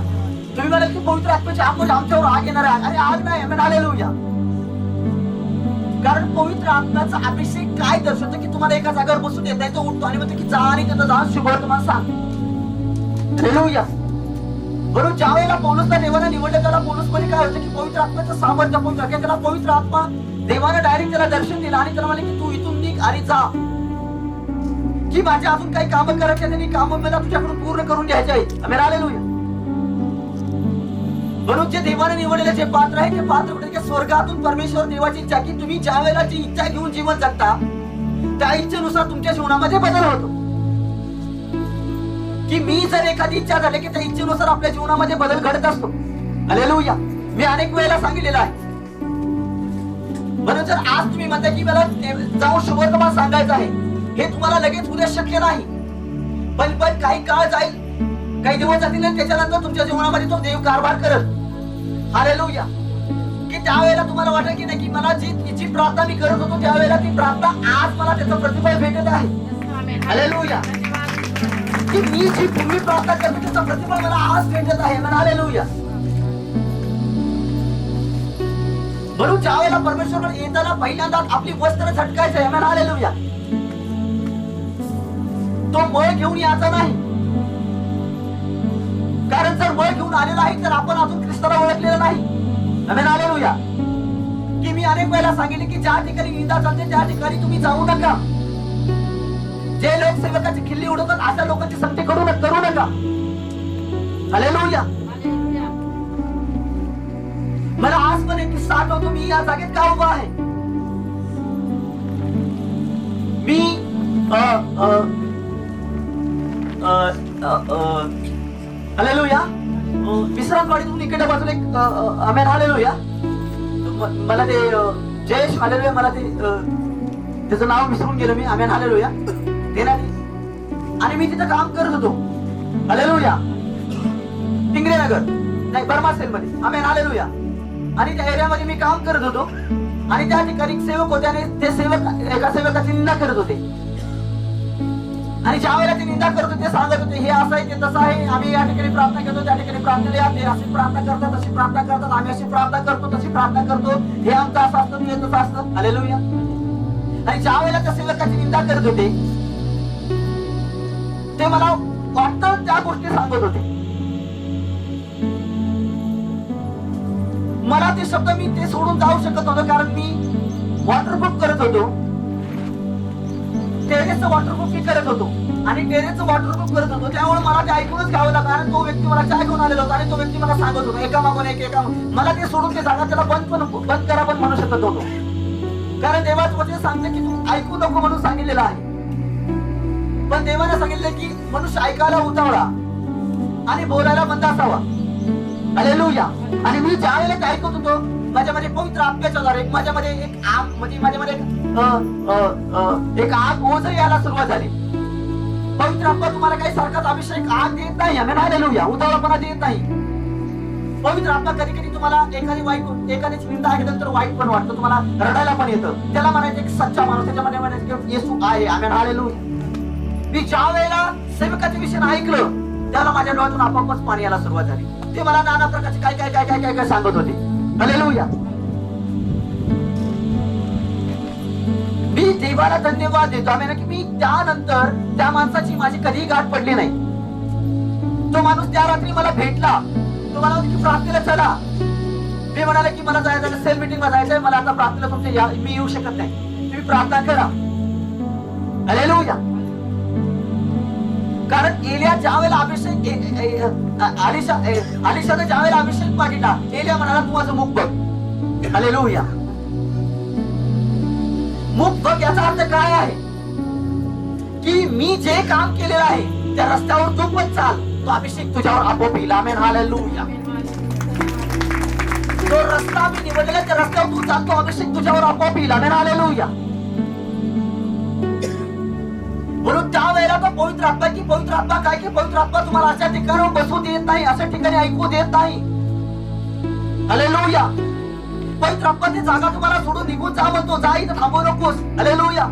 तुम्ही म्हणाल की पवित्र आत्म्याची आग म्हणजे आमच्यावर आग येणार आहे. अरे आग नाही आम्ही हालेलुया. कारण पवित्र आत्म्याचा अभिषेक काय दर्शवतो की तुम्हाला एका जागेवर बसून देत नाही तो उठतो आणि म्हणतो की जा आणि त्याचा जाऊन शुभर तुम्हाला सांग. हालेलुया. बरोबर ज्या वेळेला पौलुसला देवाने निवडलं त्याला पौलुस मध्ये काय होतं की पवित्र आत्म्याचं सामर्थ्य पवित्र त्याला पवित्र आत्मा देवाने डायरेक्ट त्याला दर्शन दिलं आणि त्याला म्हणे की तू इथून निघ आणि जा की माझ्या अजून काही कामं करायची आणि कामं मला तुझ्याकडून पूर्ण करून घ्यायचे आहेत. आम्ही हालेलुया. म्हणून जे देवाने निवडलेले जे पात्र आहे ते पात्र म्हणजे स्वर्गातून परमेश्वर देवाची इच्छा की तुम्ही ज्या वेळेला जी इच्छा घेऊन जीवन जगता त्या इच्छेनुसार तुमच्या जीवनामध्ये बदल होतो की मी जर एखादी इच्छा झाली की त्या इच्छेनुसार आपल्या जीवनामध्ये बदल घडत असतो. हालेलुया. मी अनेक वेळेला सांगितलेलं आहे. म्हणून जर आज तुम्ही म्हणता की मला जाऊन शुभवर्तमान सांगायचं आहे हे तुम्हाला लगेच उद्या शक्य नाही पण काही काळ जाईल काही दिवस जातील आणि त्याच्यानंतर तुमच्या जीवनामध्ये तो देव कारभार करत. हालेलुया. की त्यावेळेला तुम्हाला वाटेल की नाही की मला जी प्रार्थना मी करत होतो त्यावेळेला ती प्रार्थना आज मला त्याचं प्रतिफळ भेटत आहे. हालेलुया. की मी जी पूर्वी प्रार्थना करतो त्याचं प्रतिफळ मला आज भेटत आहे. हालेलुया. म्हणून ज्या वेळेला परमेश्वर येताना पहिल्यांदा आपली वस्त्र झटकायचं आहे. हालेलुया. तो मळ घेऊन यायचा नाही कारण जर मळ घेऊन आलेला आहे तर आपण अजून ख्रिस्ताला ओळखलेलं नाही. आमेन. हालेलुया. की मी अनेक वेळेला सांगितले की ज्या ठिकाणी निंदा चालते त्या ठिकाणी तुम्ही जाऊ नका. जे लोक सेवकाची खिल्ली उडवतात अशा लोकांची संगती करू नका. हालेलुया. मला आज पण एक किस्सा आठवतो. मी या जागेत का उभा आहे मी हालेलुया विश्रांतवाडीतून इकडे बाजूला एक आमेन. हालेलुया. मला ते जयेश हालेलुया मला ते त्याचं नाव विसरून गेलो मी. आमेन. हालेलुया. ते नाही आणि मी तिथं काम करत होतो. हालेलुया. टिंगरे नगर नाही बर्मा सेल मध्ये. आमेन. हालेलुया. आणि त्या एरियामध्ये मी काम करत होतो आणि त्या ठिकाणी सेवक होते आणि ते सेवक एका सेवकाची निंदा करत होते आणि ज्या वेळेला ते निंदा करत होते सांगत होते हे असं आहे ते तसं आहे आम्ही या ठिकाणी प्रार्थना करतो त्या ठिकाणी प्रार्थना ते अशी प्रार्थना करतात तशी प्रार्थना करतात आम्ही अशी प्रार्थना करतो तशी प्रार्थना करतो हे आमचं असं असतं हे तसं असतं. हालेलुया. आणि ज्या वेळेला त्या सेवकाची निंदा करत होते ते मला वाटतं त्या गोष्टी सांगत होते. मला ते शब्द मी ते सोडून जाऊ शकत होतो कारण मी वॉटरप्रूफ करत होतो. टेरेसचं वॉटरप्रूफ मी करत होतो आणि टेरेसचं वॉटरप्रूफ करत होतो त्यामुळे मला ते ऐकूनच घ्यावं लागलं कारण तो व्यक्ती मला चाय घेऊन आलेला होता आणि तो व्यक्ती मला सांगत होता एका मागून एक मला ते सोडून ते जागा त्याला बंद करा पण म्हणू शकत होतो कारण देवाचं वचन सांगते की तू ऐकू नको म्हणून सांगितलेलं आहे. पण देवाने सांगितलं की मनुष्य ऐकायला उतावळा आणि बोलायला मंद असावा. हालेलुया. आणि मी ज्या वेळेला काय करत होतो, माझ्यामध्ये पवित्र आत्म्याच्या द्वारे माझ्यामध्ये एक आग, म्हणजे माझ्यामध्ये एक आग ओझर यायला सुरुवात झाली. पवित्र आत्मा तुम्हाला काही सारखाच अभिषेक आग देत नाही. आमेन. हालेलुया. उतावळापणा देत नाही. पवित्र आत्मा कधी कधी तुम्हाला एखाद्याची निंदा केल्यानंतर वाईट पण वाटतं, तुम्हाला रडायला पण येतं. त्याला म्हणायचं एक सच्चा माणूस, त्याच्यामध्ये म्हणायचं की येशू आहे. आमेन. हालेलुया. मी ज्या वेळेला सेवकाच्या विषयाने ऐकलं, त्याला माझ्या डोळ्यातून आपोआपच पाणी यायला सुरुवात झाली. ते मला नाना प्रकारचे काय काय काय काय काय काय सांगत होते. हालेलुया. मी देवाला धन्यवाद देतो आम्ही की मी त्यानंतर त्या माणसाची माझी कधीही गाठ पडली नाही. तो माणूस त्या रात्री मला भेटला. तो मला की प्रार्थनेला चला. मी म्हणाले की मला जायचं, सेल मीटिंगला जायचंय, मला आता प्रार्थनेला मी येऊ शकत नाही, तुम्ही प्रार्थना करा. हालेलुया. कारण एलिया ज्या वेळेला अभिषेक अलिशाने ज्या वेळेला अभिषेक मागितला, एलिया म्हणाला तू माझं मुख बघ. हालेलुया. मुख बघ याचा अर्थ काय आहे की मी जे काम केलेलं आहे त्या रस्त्यावर तू पण चाल, तो अभिषेक तुझ्यावर आपोआप येईल. आमेन. हालेलुया. तो रस्ता मी निवडलेला, त्या रस्त्यावर तू चाल, तो अभिषेक तुझ्यावर आपोआप येईल. आमेन. हालेलुया. म्हणून त्या वेळेला तो पवित्र आत्मा की पवित्र आत्मा काय की पवित्र आत्मा तुम्हाला अशा ठिकाणी बसू देत नाही, अशा ठिकाणी ऐकू देत नाही. हालेलुया. पवित्र आत्मा ती जागा तुम्हाला सोडून निघून जा म्हणतो, जा इथं थांबू नकोस. हालेलुया.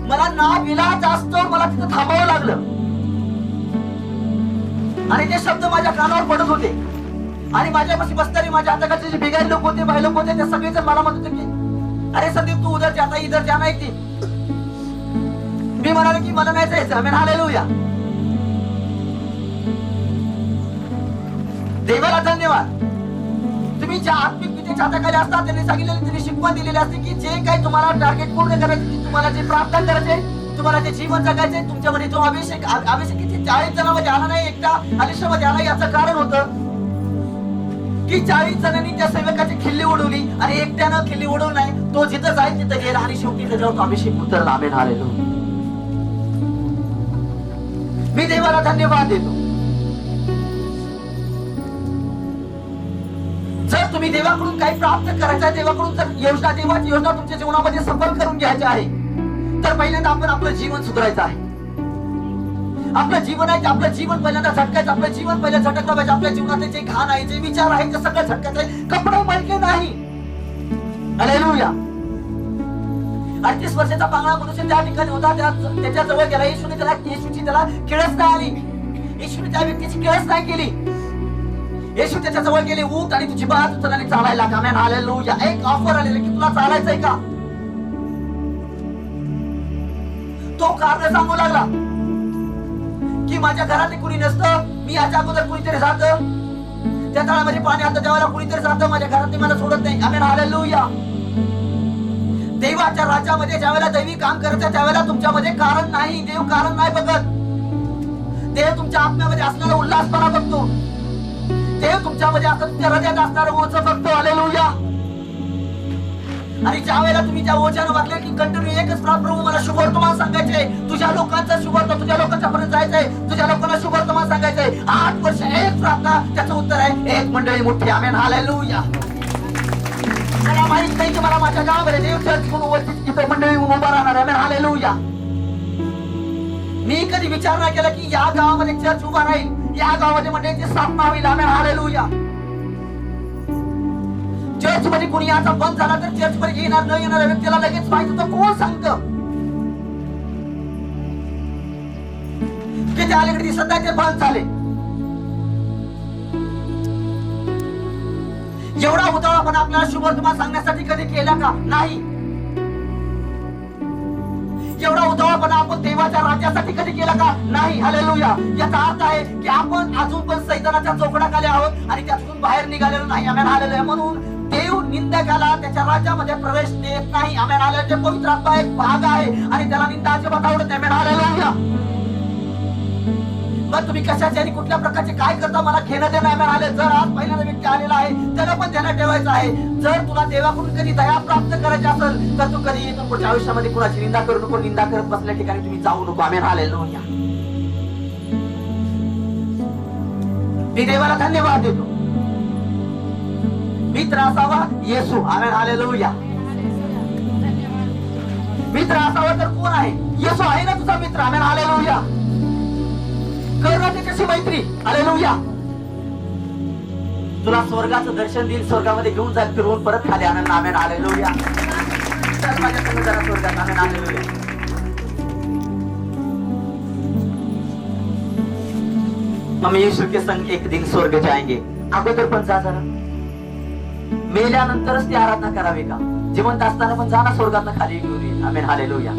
मला ना विलाज जास्त मला तिथं थांबावं लागलं आणि ते शब्द माझ्या कानावर पडत होते. आणि माझ्यापाशी बसणारे माझ्या हाताखालचे जे भिकारी लोक होते, बाई लोक होते, ते सगळेजण मला म्हणत होते की अरे संदीप तू उधर जाता इधर जाना एक ती. मी म्हणाले की मला नाही जायचं. आमेन. हालेलुया. देवाला धन्यवाद. तुम्ही ज्या आत्मिक विद्येच्या हाताखाली असतात त्यांनी सांगितलेले, त्यांनी शिकवण दिलेली असते की जे काही तुम्हाला टार्गेट पूर्ण करायचे, तुम्हाला जे प्रार्थना करायचे, तुम्हाला जे जीवन जगायचे, तुमच्यामध्ये जो अभिषेक 40 जणांमध्ये आला नाही, एकटा अलिशामध्ये आला. याचं कारण होतं की 40 जणांनी त्या सेवकाची खिल्ली उडवली आणि एकट्यानं खिल्ली उडवली नाही. तो जिथं जाईल तिथं गेला आणि शेवटी त्याच्यावर तो अभिषेक उतरला. आमेन. हालेलुया. मी देवाला धन्यवाद देतो. जर तुम्ही देवाकडून काही प्राप्त करायचं आहे, देवाकडून जर देवाची योजना तुमच्या जीवनामध्ये सफल करून घ्यायची आहे, तर पहिल्यांदा आपण आपलं जीवन सुधारायचं आहे. आपलं जीवन आहे, आपलं जीवन पहिल्यांदा झटकायचं. आपलं जीवन पहिल्यांदा झटकलं पाहिजे. आपल्या जीवनातले जे घाण आहे, जे विचार आहे, ते सगळं झटकायचं. कपडे मळके नाही. हालेलुया. 38 वर्षाचा पांगळा मनुष्य त्या ठिकाणी होता, त्याच्या जवळ गेला. येशूची त्याला किळस नाही आली. येशूने त्या व्यक्तीची किळस नाही केली. येशू त्याच्या जवळ गेले, उठ आणि तुझी बात उचल आणि चालायला लाग. आमेन. हालेलुया. एक ऑफर आलेली की तुला चालायचंय का? तो कारण सांगू लागला की माझ्या घरात कुणी नसतं, मी याच्या अगोदर कुणीतरी जातं, त्या तळामध्ये पाणी आता त्यावेळेला कुणीतरी जातं, माझ्या घरात मला सोडत नाही. आमेन. हालेलुया. देवाच्या राज्यामध्ये ज्यावेळेला दैवी काम करायचं त्यावेळेला तुमच्यामध्ये कारण नाही, देव कारण नाही बघत. देव तुमच्या आत्म्यामध्ये असणारा उल्हासपणा बघतो. देव तुमच्यामध्ये असं तुमच्या हृदयात असणारं ओझ बघतो. हालेलुया. आणि ज्या वेळेला तुम्ही त्या ओझ्यानं वागले की कंटिन्यू एकच प्रभू मला शुभवर्तमान सांगायचंय, तुझ्या लोकांचं शुभवर्तमान, तुझ्या लोकांच्या पर्यंत जायचंय, तुझ्या लोकांना शुभवर्तमान सांगायचंय. 8 वर्ष एक प्रार्थना, त्याचं उत्तर आहे एक मंडळी मोठी. आमेन. हालेलुया. मला माहित नाही की मला माझ्या गावामध्ये देव चर्च म्हणून वरती इथं मंडळी उभा राहणार. आमेन. हालेलुया. मी कधी विचार नाही केला की या गावामध्ये चर्च उभा राहील, या गावामध्ये मंडळीची स्थापना होईल. आमेन. हालेलुया. चर्च मध्ये कोणी याचा बंद झाला तर चर्च मध्ये येणार न येणाऱ्या व्यक्तीला लगेच माहित होतं. कोण सांगतं की ते अलीकडे दिसत नाही, ते बंद झाले. एवढा उतावळापण आपल्याला शुभवर्तमान सांगण्यासाठी कधी केला का? नाही. एवढा उतावळापणा आपण देवाच्या राज्यासाठी कधी केला का? नाही. हालेलुया. याचा अर्थ आहे की आपण अजून पण सैतानाच्या चौकडाखाली आहोत आणि त्यातून बाहेर निघालेलो नाही. आमेन. हालेलुया. म्हणून देव निंदकाला त्याच्या राज्यामध्ये प्रवेश देत नाही. आमेन. हालेलुया. पवित्र आत्मा एक भाग आहे आणि त्याला निंदा अजिबात आवडत नाही. आमेन. हालेलुया. मग तुम्ही कशाचे आणि कुठल्या प्रकारचे काय करता मला घेणं देणं नाही. आले जर आज पहिल्यांदा व्यक्ती आलेला आहे त्याला पण ध्यानात ठेवायचं आहे. जर तुला देवाकडून कधी दया प्राप्त करायची असेल तर तू कधी इथून पुढच्या आयुष्यामध्ये कुणाची निंदा करू नको. निंदा करत बसल्या ठिकाणी तुम्ही जाऊ नको. आमेन. हालेलुया. मी देवाला धन्यवाद देतो. मित्र असावा येशू. Amen hallelujah. मित्र असावा तर कोण आहे? येशू आहे ना तुझा मित्र. Amen hallelujah. कर ना त्याच्याशी मैत्री. हालेलुया. तुला स्वर्गाचं दर्शन देईल, स्वर्गामध्ये घेऊन जाईल, फिरवून परत खाली आणून. Amen hallelujah. चल माझ्या संग जरा स्वर्गात. Amen hallelujah. हम यीशु के संग एक दिन स्वर्ग जाएंगे. अगोदर पण जा जरा. मेल्यानंतरच ती आराधना करावी का? जिवंत असताना पण जा ना स्वर्गातनं खाली घेऊन येईल. Amen hallelujah.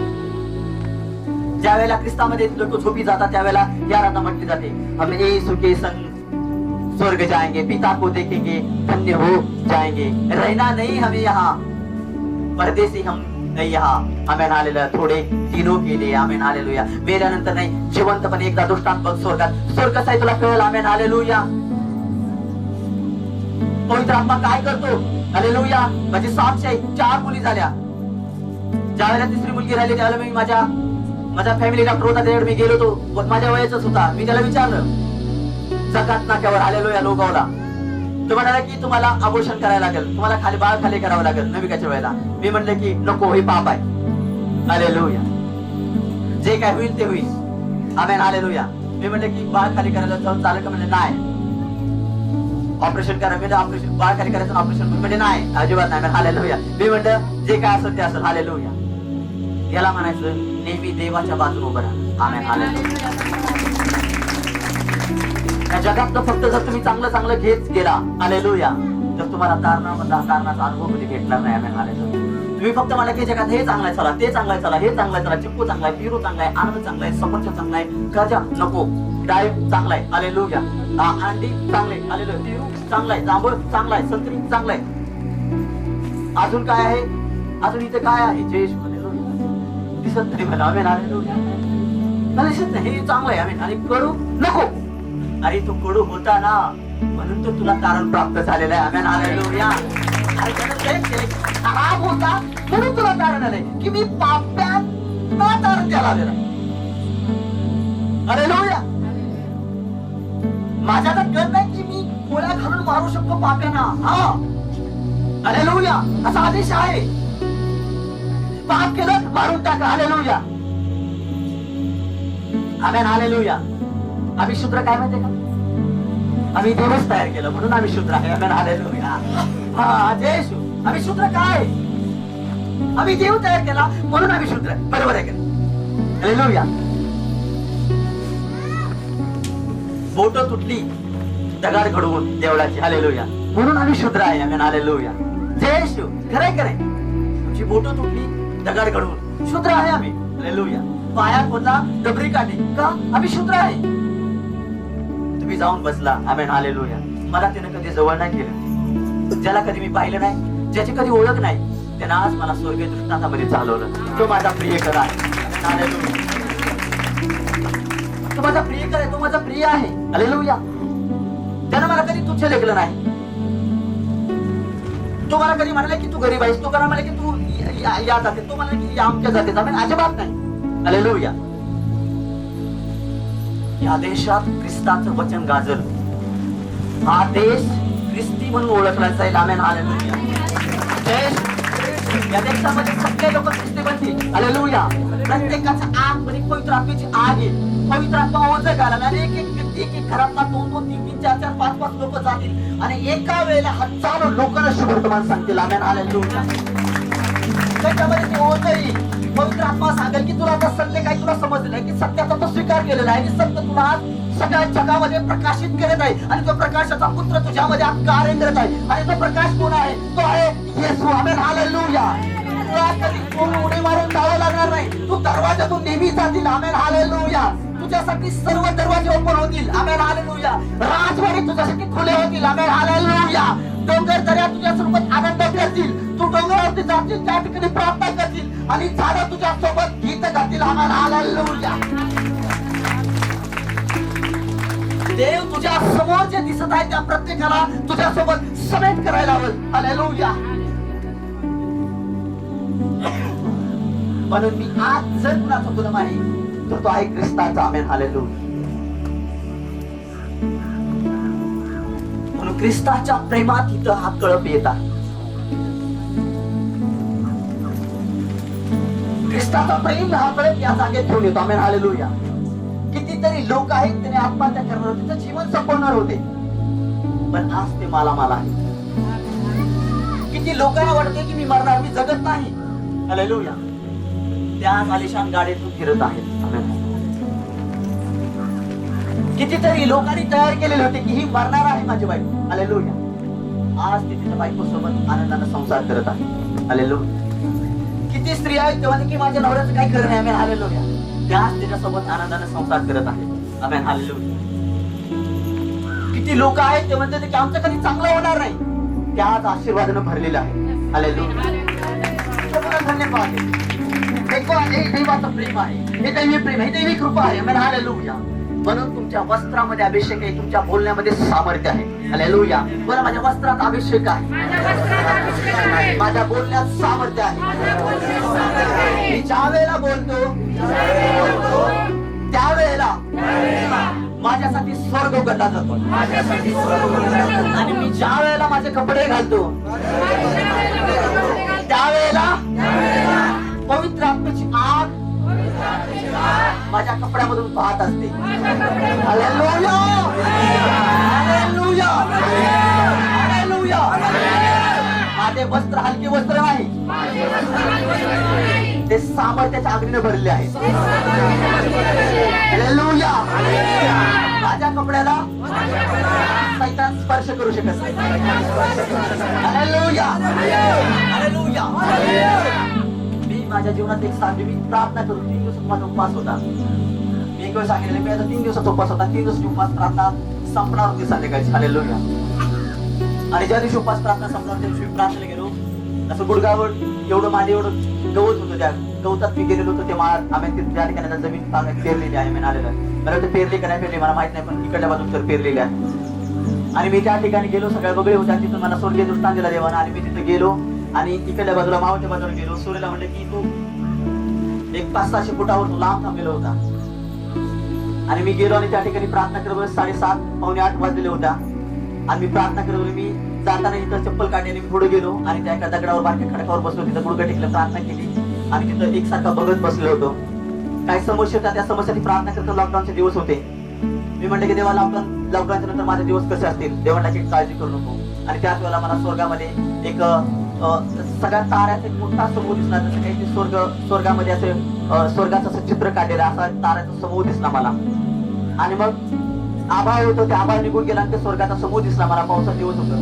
ज्या वेळेला ख्रिस्तामध्ये लोक झोपी जातात त्यावेळेला ही आराधना म्हटली जाते. हम यीशु के संग स्वर्ग जाएंगे, पिता को देखेंगे, धन्य हो जाएंगे. रहना नहीं हमें यहाँ, परदेसी हम नाही यहाँ. Amen hallelujah. थोडे दिनों के लिए. Amen hallelujah. मेल्यानंतर नाही, जिवंतपणे एकदा दृष्टांत बघ स्वर्गात. स्वर्ग आहे तुला कळेल. Amen hallelujah. पवित्र आत्मा काय करतो? हालेलुया. माझी 704 मुली झाल्या. ज्यावेळेला तिसरी मुलगी राहिली त्यावेळेला मी माझ्या फॅमिली डॉक्टर होता त्याच्याकडे मी गेलो होतो. माझ्या वयाचाच होता. मी त्याला विचारलं जगात नाक्यावर. हालेलुया. लोगावला तो म्हणाला की तुम्हाला अबॉर्शन करायला लागेल, तुम्हाला खाली बाळ खाली करावं लागेल नविकाच्या वेळेला. मी म्हणले की नको, हे पाप आहे. हालेलुया. जे काय होईल ते होईल. Amen hallelujah. मी म्हणले की बाळ खाली करायला जाऊन चालेल का? म्हणजे नाही. ऑपरेशन करा. म्हणजे ऑपरेशन बाळ खाली करायचं ऑपरेशन म्हणजे नाही, अजिबात नाही. हालेलुया. मी म्हणलं जे काय असेल ते असेल. हालेलुया. याला म्हणायचं नेहमी देवाच्या बाजूने उभं राहा. Amen hallelujah. या जगात फक्त जर तुम्ही चांगलं घेत गेला हालेलुया तर तुम्हाला तारणाचा अनुभव कधी भेटणार नाही. Amen hallelujah. तुम्ही फक्त मला की जगात हे चांगलं चला, ते चांगलं चला, हे चांगलं चला, चिक्कू चांगला आहे, पेरू चांगला आहे, आनंद चांगला आहे, सफरचंद चांगला आहे, गजा नको, डाळिंब चांगला आहे. हालेलुया. अंडी चांगले. हालेलुया. पेरू चांगला आहे, जांभूळ चांगला आहे, संत्री चांगला आहे. अजून काय आहे? अजून इथे काय आहे? जयेश. हालेलुया. दिसत नाही मला. Amen hallelujah. मला दिसत नाही. हे चांगलं आहे. आमेन. आणि कडू नको. अरे तू कडू होता ना म्हणून तो तुला तारण प्राप्त झालेला आहे. Amen hallelujah. खराब होता म्हणून तुला तारण आलंय की मी पाप्यांना तारण द्यायला आलेला. हालेलुया. माझ्या तर कळ नाही की मी गोळ्या घालून मारू शकतो पाप्यांना. हा. हालेलुया. असा आदेश आहे. पाप केलं मारून टाका. हालेलुया. Amen hallelujah. आम्ही शूद्र काय माहितीये का? आम्ही देवच तयार केलं म्हणून आम्ही शूद्र आहे. Amen hallelujah. हा जय शू. आम्ही शूद्र काय? आम्ही देव तयार केला म्हणून आम्ही शूद्र आहे. बरोबर आहे का? हालेलुया. बोट तुटली दगड घडवून देवळाची. हालेलुया. म्हणून आम्ही शूद्र आहे. Amen hallelujah. जय शू. खरंय खरंय. तुमची बोट तुटली दगड घडवून शूद्र आहे आम्ही. हालेलुया. पायात होता डबरी काढली का? आम्ही शूद्र आहे. तुम्ही जाऊन बसला. Amen hallelujah. मला त्यानं कधी जवळ नाही केलं, ज्याला कधी मी पाहिलं नाही, ज्याची कधी ओळख नाही, त्यानं आज मला स्वर्गीय दृष्टांतामध्ये चालवलं. तो माझा प्रियकर आहे. हालेलुया. तो माझा प्रियकर आहे. तो माझा प्रिय आहे. हालेलुया. त्यानं मला कधी तुच्छ लेखलं नाही. तो मला कधी म्हणाला की तू गरीब आहेस, तो करा मला की तू या जाते, तो मला की या आमच्या जाते. आमेन. अजिबात नाही. हालेलुया. या देशात ख्रिस्ताचं वचन गाजल. हा देश ख्रिस्ती म्हणून ओळखला जाईल. Amen hallelujah. या देशामध्ये सगळे लोक ख्रिस्ती बनतील. हालेलुया. प्रत्येकाच्या आग मध्ये पवित्र आत्म्याची आग येईल. पवित्र आत्मा ओझं घाला आणि एक घरातला 2-2, 3-3, 4-4, 5-5 लोक जातील आणि एका वेळेला हजारो लोकांना शुभवर्तमान सांगतील. Amen hallelujah. त्याच्यामध्ये ते ओझं येईल. पवित्र आत्मा सांगेल की तुला आता सत्य काय तुला समजलेलं आहे, की सत्याचा तो स्वीकार केलेला आहे आणि सत्य तुला आज सगळ्या जगामध्ये प्रकाशित करत आहे आणि तो प्रकाशाचा पुत्र तुझ्यामध्ये आज कार्य करत आहे. आणि तो प्रकाश कोण आहे? तो आहे येशू. Amen hallelujah. तुला कधी कोण उडी मारून जावं लागणार नाही. तू दरवाजातून नेहमी जातील. Amen hallelujah. तुझ्यासाठी सर्व दरवाजे ओपन होतील. Amen hallelujah. राजवाडी तुझ्यासाठी खुले होतील. Amen hallelujah. डोंगर दऱ्या तुझ्या सोबत आनंद करतील. तू डोंगरावरती जातील, त्या ठिकाणी प्रार्थना करतील आणि झाडं तुझ्या सोबत गीत गातील. Amen hallelujah. देव तुझ्या समोर जे दिसत आहे त्या प्रत्येकाला तुझ्या सोबत समेट करायला हवं. हालेलुया. म्हणून मी आज जर कुणाचा गुलाम आहे तर तो आहे ख्रिस्ताचा. Amen hallelujah. ख्रिस्ताच्या प्रेमात इथं हा कळप येतात. ख्रिस्ताचा प्रेम हा कळप या जागेत घेऊन येतो. आमेन, हालेलुया. कितीतरी लोक आहेत त्याने आत्महत्या करणार होते, त्याचं जीवन संपवणार होते, पण आज ते मालामाल आहे. किती लोकांना वाटते की मी मरणार, मी जगत नाही. हालेलुया. त्या आलिशान गाडीतून फिरत आहेत. आमेन. कितीतरी लोकांनी तयार केलेले होते की ही मरणार आहे माझी बायको. हालेलुया. आज ते तिच्या बायको सोबत आनंदाने संसार करत आहे. हालेलुया. किती स्त्रिया आहेत तेव्हा की माझ्या नवऱ्याचं काही खरं नाही. आमेन, हालेलुया. त्याच त्याच्यासोबत आनंदाने संसार करत आहेत. आमेन, हालेलुया. किती लोक आहेत ते म्हणतात की आमचं कधी चांगलं होणार नाही, त्याच आशीर्वादानं भरलेलं आहे. हालेलुया. धन्यवाद. हे देवाचं प्रेम आहे, हे दैवी प्रेम, हे दैवी कृपा आहे. Amen, hallelujah. म्हणून तुमच्या वस्त्रामध्ये अभिषेक आहे, तुमच्या बोलण्यामध्ये सामर्थ्य आहे. हालेलुया. बरं, माझ्या वस्त्रात अभिषेक आहे, माझ्या बोलण्यात सामर्थ्य आहे. मी ज्या वेळेला बोलतो त्यावेळेला माझ्यासाठी स्वर्ग उघडला जातो. आणि मी ज्या वेळेला माझे कपडे घालतो त्यावेळेला पवित्र आत्म्याची आग माझ्या कपड्यामधून वाहत असते. हालेलुया. हालेलुया. हालेलुया. माझे वस्त्र हलके वस्त्र नाही, ते सामर्थ्याच्या अग्नीने भरले आहे. हालेलुया. माझ्या कपड्याला सैतान स्पर्श करू शकत नाही. हालेलुया. हालेलुया. मी माझ्या जीवनात एक सांगतो, मी प्रार्थना करून 3 दिवसात माझा उपवास होता. मी एक वेळ सांगितलं मी आता 3 दिवसाचा उपवास होता. 3 दिवसाची उपवास प्रार्थना संपणार होती संध्याकाळची. हालेलुया. आणि ज्या दिवशी उपवास प्रार्थना संपणार त्या दिवशी प्रार्थनेला गेलो. असं गुडगावर एवढं माझे एवढं गवत होतं, त्या गवतात मी गेलेलो होतो. ते आम्ही त्या ठिकाणी जमीन पेरलेली आहे. मी आलेलं मला वाटतं पेरली का नाही पेरली मला माहित नाही, पण इकडल्या बाजून तर पेरलेली आहे. आणि मी त्या ठिकाणी गेलो, सगळ्या बगळे होत्या. तिथून मला स्वर्गीय दृष्टांत दिला देवानं. आणि मी तिथे गेलो आणि तिकडल्या बाजूला मावळच्या बाजूला गेलो. सूर्याला म्हणलं की तू एक 500-600 फुटावर तू लांब थांबलेला होता. आणि मी गेलो आणि त्या ठिकाणी प्रार्थना करत 7:30 पावणे 8 वाजलेले होत्या. आणि मी प्रार्थना करत होतो. मी जाताना इथं चप्पल काढली आणि मी पुढे गेलो आणि त्या एका दगडावर बारक्या खडकावर बसलो. तिथं गुडघा टेकलं, प्रार्थना केली आणि तिथं एकसारखा बघत बसलो होतो. काही समस्या होत्या, त्या समस्याची प्रार्थना करतो. लॉकडाऊनचे दिवस होते. मी म्हटलं की देवा लॉकडाऊनच्या नंतर माझे दिवस कसे असतील. देवा म्हटलं की काळजी करू नको. आणि त्याच वेळेला मला स्वर्गामध्ये एक सगळ्या ताऱ्याचा एक मोठा समूह दिसला. जसं काही स्वर्गामध्ये असे स्वर्गाचं असं चित्र काढलेलं असा ताऱ्याचा समूह दिसला मला. आणि मग आभाळ होतं, ते आभाळ निघून गेला आणि ते स्वर्गाचा समूह दिसला मला. पावसाचा दिवस होतं.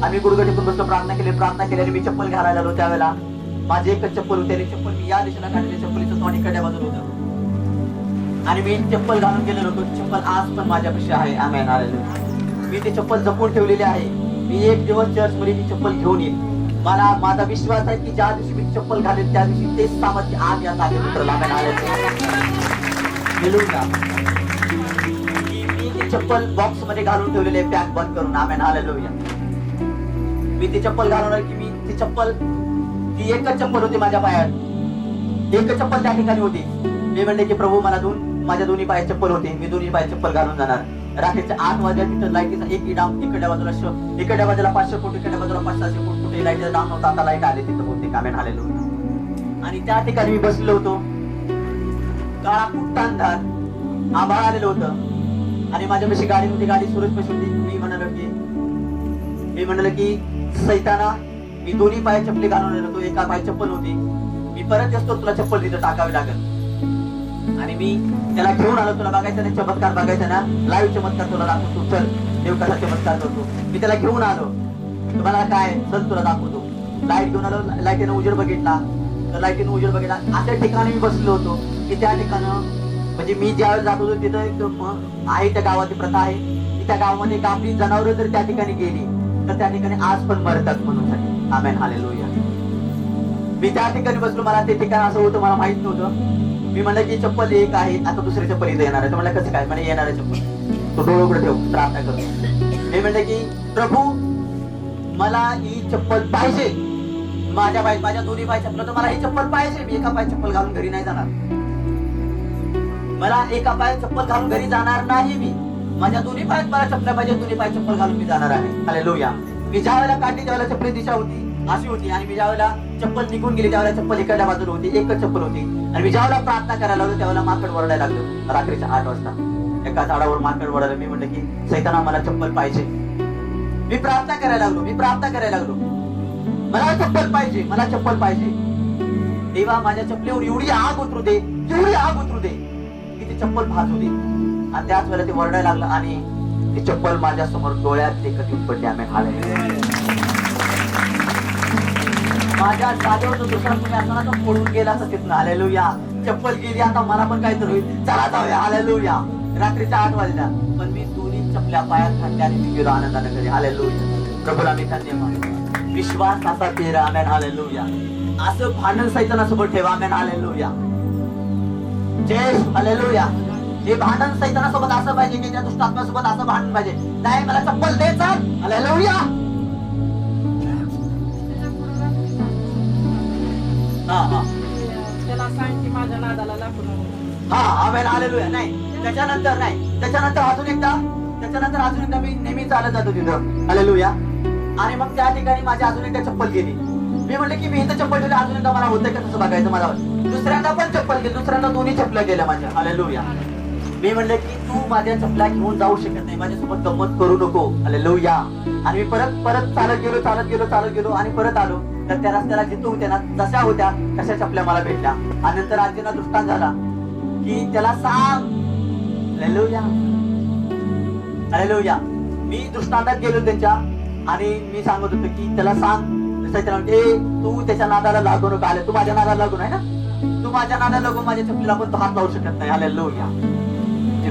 आम्ही गुडघे टेकून बसलो, प्रार्थना केली आणि मी चप्पल घालायला आलो. त्यावेळेला माझी एकच चप्पल होती आणि चप्पल मी या दिशेला काढलेली, चप्पलीचं तोंड इकडच्या बाजूला होतं. आणि मी चप्पल घालून गेलेलो होतो. चप्पल आज पण माझ्यापाशी आहे. Amen, hallelujah. मी ती चप्पल जपून ठेवलेली आहे. मी एक दिवस चर्चमध्ये ती चप्पल घेऊन येईल. मला माझा विश्वास आहे की ज्या दिवशी मी चप्पल घालेल त्या दिवशी तेच सामर्थ्य आज या जागेत उतरलं. आमेन, हालेलुया. मी ती चप्पल बॉक्स मध्ये घालून ठेवलेली आहे, पॅक बंद करून. आमेन, हालेलुया. मी ती चप्पल घालून की मी ती चप्पल, ती एकच चप्पल होती माझ्या पायात. एकच चप्पल त्या ठिकाणी होती. मी म्हणले की प्रभू मला माझ्या दोन्ही पायात चप्पल होते, मी दोन्ही पायात चप्पल घालून जाणार. रात्रीच्या 8 वाजता तिथं लाईटीचा एक डाम, इकडल्या बाजूला 500 फूट, इकडल्या बाजूला 500-600 फूट कुठे लाईटीचा डाम नव्हता. आता लाईट आले तिथं होते. आमेन, हालेलुया. आणि त्या ठिकाणी मी बसलो होतो. काळा कुट्टा अंधार, आभाळ आलेलं होतं आणि माझ्यापाशी गाडी होती. गाडी सुरेश पाशी होती. मी म्हणालो की सैताना, मी दोन्ही पाय चप्पली घालून आलो होतो. एका पाय चप्पल होती. मी परत असतो, तुला चप्पल तिथं टाकावी लागेल. आणि मी त्याला घेऊन आलो. तुला बघायचं ना चमत्कार, बघायचा ना लाईव्ह चमत्कार तुला दाखवतो. चल, देव कसा चमत्कार करतो. मी त्याला घेऊन आलो. तुम्हाला काय, चल तुला दाखवतो. लाईट घेऊन आलो. लाईटीनं उजेड बघितला, तर लाईटीनं उजेड बघितला. अशा ठिकाणी मी बसलो होतो की त्या ठिकाणं म्हणजे मी ज्यावेळेस जात होतो तिथं एक आहे, त्या गावाची प्रथा आहे की त्या गावामध्ये कापली जनावरं जर त्या ठिकाणी गेली तर त्या ठिकाणी आज पण मरतात म्हणून. आमेन, हालेलुया. मी त्या ठिकाणी बसलो. मला ते ठिकाण असं होतं, मला माहित नव्हतं. मी म्हणलं की चप्पल एक आहे, आता दुसरी चप्पल इथं येणार आहे. म्हणलं कसं काय, म्हणजे येणार आहे चप्पल. तो डोळे उघडे ठेव, प्रार्थना करतो. मी म्हणलं की प्रभू मला ही चप्पल पाहिजे. माझ्या दोन्ही पाय चप्पल, तर मला ही चप्पल पाहिजे. मी एका पाय चप्पल घालून घरी नाही जाणार. मला एका पाय चप्पल घालून घरी जाणार नाही मी. माझ्या दोन्ही पायात मला चप्पल पाहिजे, दोन्ही पाय चप्पल घालून मी जाणार आहे. हालेलुया. मी ज्या वेळेला काढली त्यावेळेला चप्पल दिशा होती अशी होती, आणि मी ज्या वेळेला चप्पल निघून गेली त्यावेळेला चप्पल इकडल्या बाजूला होती, एकच चप्पल होती. आणि मी ज्या वेळेला प्रार्थना करायला लागलो त्यावेळेला माकड ओरडायला लागलो. रात्रीच्या 8 वाजता एका झाडावर माकड ओरडायला. मी म्हटलं की सैताना मला चप्पल पाहिजे. मी प्रार्थना करायला लागलो, मला चप्पल पाहिजे, मला चप्पल पाहिजे. देवा माझ्या चप्पलीवर एवढी आग उतरू दे की ती चप्पल भाजू दे. आणि त्याच वेळेला ते ओरडायला लागलं आणि ती चप्पल माझ्या समोर डोळ्यात टेकत येऊन पडली. आम्ही माझ्या जागेवर जो दुसरा तुम्ही असताना तो पळून गेला असं तिथून. हालेलुया. चप्पल गेली, आता मला पण काहीतरी होईल, चला जाऊया. हालेलुया. रात्रीच्या 8 वाजल्या, पण मी दोन्ही चपल्या पायात घातल्या आणि मी गेलो आनंदाने घरी. हालेलुया. प्रभूला मी धन्यवाद. विश्वास असा ठेवा. आमेन. हालेलुया. असं भांडण सैतानासोबत ठेवा. आमेन. हालेलुया. जय. हालेलुया. हे भांडण सैतानासोबत असं पाहिजे की त्या दुष्टात्म्यासोबत असं भांडण पाहिजे. नाही मला चप्पल दे, चल. हालेलुया.
त्याला सांग की माझ्या नादाला लागू नको.
आमेन. हालेलुया. नाही त्याच्यानंतर अजून एकदा मी नेहमी चालत जातो तिथं. हालेलुया. आणि मग त्या ठिकाणी माझी अजून एकदा चप्पल गेली. मी म्हणले की मी इथं चप्पल ठेवली, अजून एकदा मला होतं का तसं बघायचं मला. दुसऱ्यांदा पण चप्पल गेली, दुसऱ्यांदा दोन्ही चप्पला गेल्या माझ्या. हालेलुया. मी म्हणले की तू माझ्या चपला घेऊन जाऊ शकत नाही, माझ्यासोबत गंमत करू नको. हालेलुया. आणि मी परत चालत गेलो आणि परत आलो तर त्या रस्त्याला जिथं होत्या ना जशा होत्या तशा चपल्या मला भेटल्या. आणि नंतर आजीना दृष्टांत झाला की त्याला सांग. हालेलुया. हालेलुया. मी दृष्टांतात गेलो त्यांच्या आणि मी सांगत होतो की त्याला सांग. तू त्याच्या नादाला लागू नको. आले तू माझ्या नादाला लागून आहे ना, तू माझ्या नादाला लागून माझ्या चपलीला पण तो हात लावू शकत नाही. हालेलुया.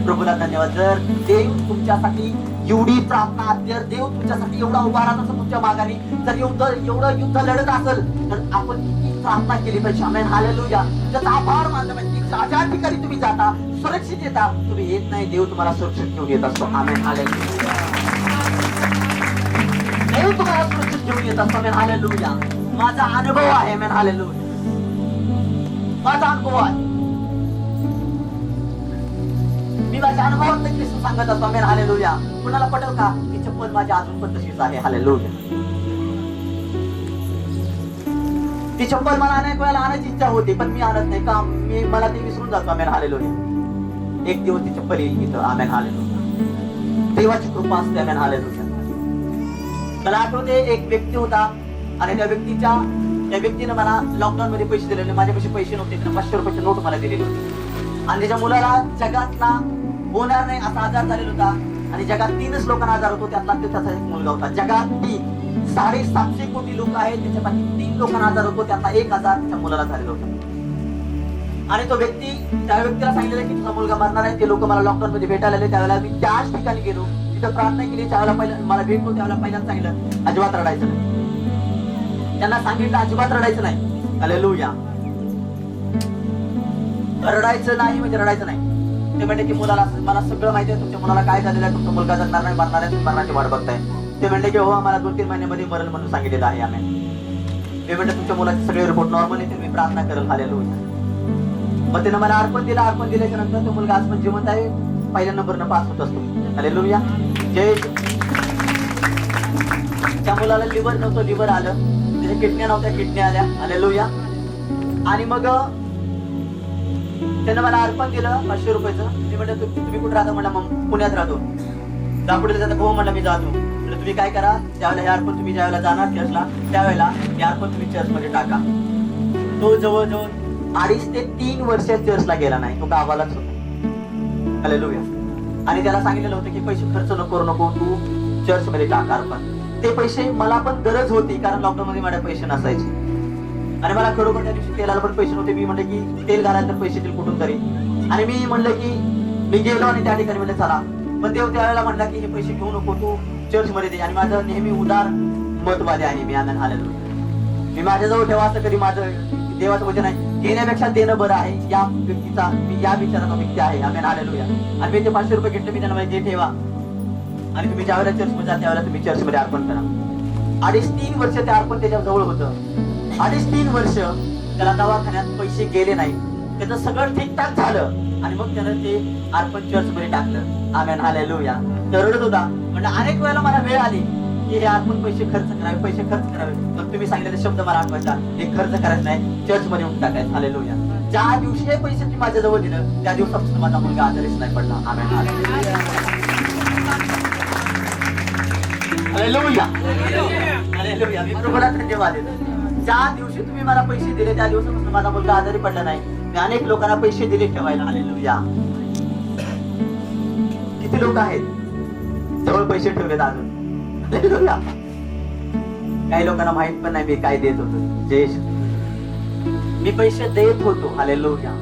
प्रभूला धन्यवाद. जर देव तुमच्यासाठी एवढी प्रार्थना, जर देव तुमच्यासाठी एवढा उभा राहत असेल तुमच्या मागाने, जर एवढं युद्ध लढत असेल तर आपण किती प्रार्थना केली पाहिजे. आमेन. हालेलुया. त्याचा आभार मानला पाहिजे. ज्या ठिकाणी तुम्ही जाता सुरक्षित येता, तुम्ही येत नाही, देव तुम्हाला सुरक्षित घेऊन येत असतो. आमेन. हालेलुया. देव तुम्हाला सुरक्षित घेऊन येत असतो. आमेन. हालेलुया. माझा अनुभव आहे. आमेन. हालेलुया. माझा अनुभव आहे. मी माझ्या अनुभवात ख्रिस्त सांगत असतो. आमेन. हालेलुया. कुणाला पटेल का ती चप्पल माझ्या अजून पण तशीच आहे. हालेलुया. ती चप्पल मला अनेक वेळेला आणायची इच्छा होती पण मी आणत नाही का, मला ती विसरून जातो. आमेन. हालेलुया. एक दिवस ती चप्पल येईल इथं. आमेन. हालेलुया. देवाची कृपा असते. आमेन. हालेलुया. मला आठवते एक व्यक्ती होता आणि त्या व्यक्तीने मला लॉकडाऊन मध्ये पैसे दिलेले. माझ्यापाशी पैसे नव्हते, 500 रुपयाची नोट मला दिलेली होती. आणि त्याच्या मुलाला जगातला होणार नाही असा आजार झालेला होता. आणि जगात 3च लोकांना आजार होतो, त्यातला त्याचा एक मुलगा होता. जगात 750 कोटी लोक आहेत, त्याच्यापैकी 3 लोकांना आजार होतो, त्यातला एक आजार त्याच्या मुलाला झालेला होता. आणि त्या व्यक्तीला सांगितलं की तुझा मुलगा मरणार आहे. ते लोक मला लॉकडाऊन मध्ये भेटायला आले. त्यावेळेला मी त्याच ठिकाणी गेलो, तिथं प्रार्थना केली. त्यावेळेला पहिला मला भेटलो, त्यावेळेला पहिल्यांदा सांगितलं अजिबात रडायचं नाही. त्यांना सांगितलं अजिबात रडायचं नाही. हालेलुया. रडायचं नाही म्हणजे रडायचं नाही. ते म्हणले की मला सगळं माहिती आहे, तुमच्या मुलाला काय झालेलं आहे, तुमचा मुलगा जगणार नाही, मरणार आहे, तुम्ही मरणाची वाट बघताय. ते म्हणले की हो आम्हाला 2-3 महिन्यामध्ये मरण म्हणून सांगितलेलं आहे. आम्ही ते म्हणले तुमच्या मुलाचे सगळे रिपोर्ट नॉर्मल येतील, मी प्रार्थना करेल. हालेलुया. मग त्यानं मला अर्पण दिल्याच्या नंतर तो मुलगा आज पण जिवंत आहे, पहिल्या नंबरनं पास होत असतो. हालेलुया. जय. त्या मुलाला लिव्हर नव्हतं, लिव्हर आलं. त्याच्या किडन्या नव्हत्या, किडन्या आल्या. हालेलुया. आणि मग त्यानं मला अर्पण दिलं 500 रुपयाचं. मी म्हटलं तुम्ही कुठे राहता? म्हणलं मग पुण्यात राहतो. दापोलीला जाता? हो म्हणलं मी जातो. म्हटलं तुम्ही काय करा, त्यावेळेला हे अर्पण तुम्ही ज्यावेळेला जाणार चर्चला त्यावेळेला हे अर्पण तुम्ही चर्चमध्ये टाका. तो जवळजवळ 2.5 ते 3 वर्ष चर्चला गेला नाही, तो गावालाच होता. हालेलुया. आणि त्याला सांगितलेलं होतं की पैसे खर्च करू नको, तू चर्चमध्ये टाका अर्पण. ते पैसे मला पण गरज होती कारण लॉकडाऊन मध्ये माझ्या पैसे नसायचे आणि मला खरोखर त्या दिवशी तेलाला पण पैसे नव्हते. मी म्हणलं की तेल घालायला तर पैसे येतील कुठून तरी. आणि मी म्हणलं की मी गेलो आणि त्या ठिकाणी म्हणलं चला. पण देव त्यावेळेला म्हणला की हे पैसे घेऊ नको, तू चर्च मध्ये दे. आणि माझं नेहमी उदार मतवादी आहे मी. आनंद. हालेलुया. मी माझ्याजवळ ठेवा असं कधी माझं देवाचं वचन आहे, घेण्यापेक्षा देणं बरं आहे. या व्यक्तीचा मी या विचाराचा व्यक्ती आहे. आमेन. हालेलुया. आणि मी ते 500 रुपये घेतले, मी त्यांना म्हणजे ठेवा आणि तुम्ही ज्यावेळेला चर्चमध्ये जा त्यावेळेला तुम्ही चर्चमध्ये अर्पण करा. 2.5-3 वर्ष ते अर्पण त्याच्या जवळ होतं. 2.5-3 वर्ष त्याला दवाखान्यात पैसे गेले नाही, त्याचं सगळं ठीकठाक झालं आणि मग त्यानं ते अर्पण चर्चमध्ये टाकलं. आमेन हालेलुया. तो रडत होता. म्हणजे अनेक वेळेला मला वेळ आली की हे आपण पैसे खर्च करावे. पण तुम्ही सांगितलेले शब्द मला आठवायचा, हे खर्च करायचं नाही, चर्च मध्ये येऊन टाकायचं. हालेलुया. ज्या दिवशी हे पैसे तुम्ही माझ्या जवळ दिलं त्या दिवसापासून माझा मुलगा आजारीच नाही पडला. Amen hallelujah. हालेलुया. हालेलुया. मी प्रभूला धन्यवाद देतो. ज्या दिवशी तुम्ही मला पैसे दिले त्या दिवसापासून माझा मुलगा आजारी पडला नाही. मी अनेक लोकांना पैसे दिले ठेवायला. हालेलुया. किती लोक आहेत जवळ पैसे ठेवलेत अजून. हालेलुया. काही लोकांना माहित पण नाही मी काय देत होतो. जय मी पैसे देत होतो. हालेलुया.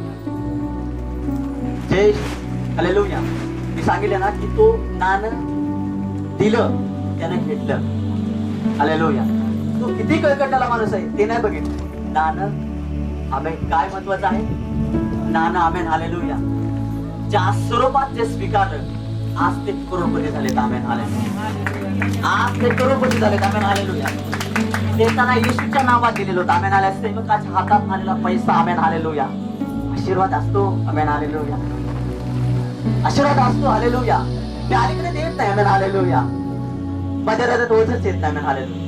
जय हालेलुया. मी सांगितलं ना की तो नाणं दिलं त्याने घेतलं. हालेलुया. तो किती कळकटलेला माणूस आहे ते नाही बघितलं. नाणं आमेन काय महत्वाचं आहे. नाणं आमेन हालेलुया. ज्या स्वरूपात जे स्वीकारलं आज ते करोडपती झालेत. Amen hallelujah. आज ते करोडपती झालेत. Amen hallelujah. ते त्यांना येशूच्या नावात दिलेलं होतं. Amen hallelujah. सेवकाच्या हातात आलेला पैसा आमेन हालेलुया आशीर्वाद असतो. Amen hallelujah. आशीर्वाद असतो. हालेलुया. मी अलीकडे देत नाही. Amen hallelujah. माझ्या हृदयात ओझच येत नाही. Amen hallelujah.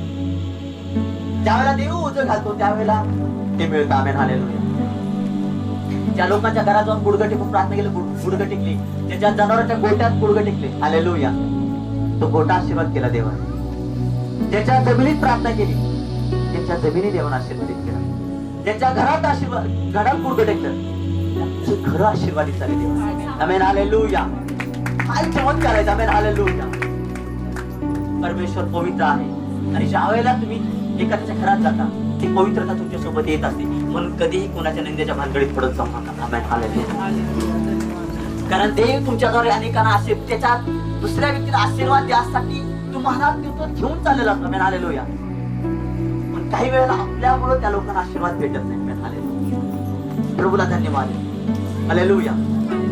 ज्यावेळेला देव ओझं घालतो त्यावेळेला ते मिळतं. Amen hallelujah. ज्या लोकांच्या घरात जाऊन गुडघं टेकून प्रार्थना केली, गुडघं टेकली, ज्या जनावरांच्या गोट्यात गुडघं टेकले, हालेलुया, तो गोटा आशीर्वाद केला देवाने. ज्याच्या जमिनीत प्रार्थना केली त्याच्या जमिनी देवाने आशीर्वादित केला. ज्याच्या घरात आशीर्वाद घरात गुडघं टेकलं त्याचं घर आशीर्वादित झाले देवाने. Amen hallelujah. काय चमत्कार आहे. Amen hallelujah. परमेश्वर पवित्र आहे आणि ज्या वेळेला तुम्ही एखाद्याच्या घरात जाता ती पवित्रता तुमच्या सोबत येत असते. म्हणून कधीही कोणाच्या निंदेच्या भानगडीत पडत जाऊ नका. Amen hallelujah. कारण देव तुमच्याद्वारे अनेकांना त्याच्या दुसऱ्या व्यक्तीला आशीर्वाद द्यासाठी तुम्हाला घेऊन चाललेला असतो. Amen hallelujah. पण काही वेळेला आपल्यामुळे त्या लोकांना आशीर्वाद भेटत नाही. Amen hallelujah. प्रभूला धन्यवाद. हालेलुया.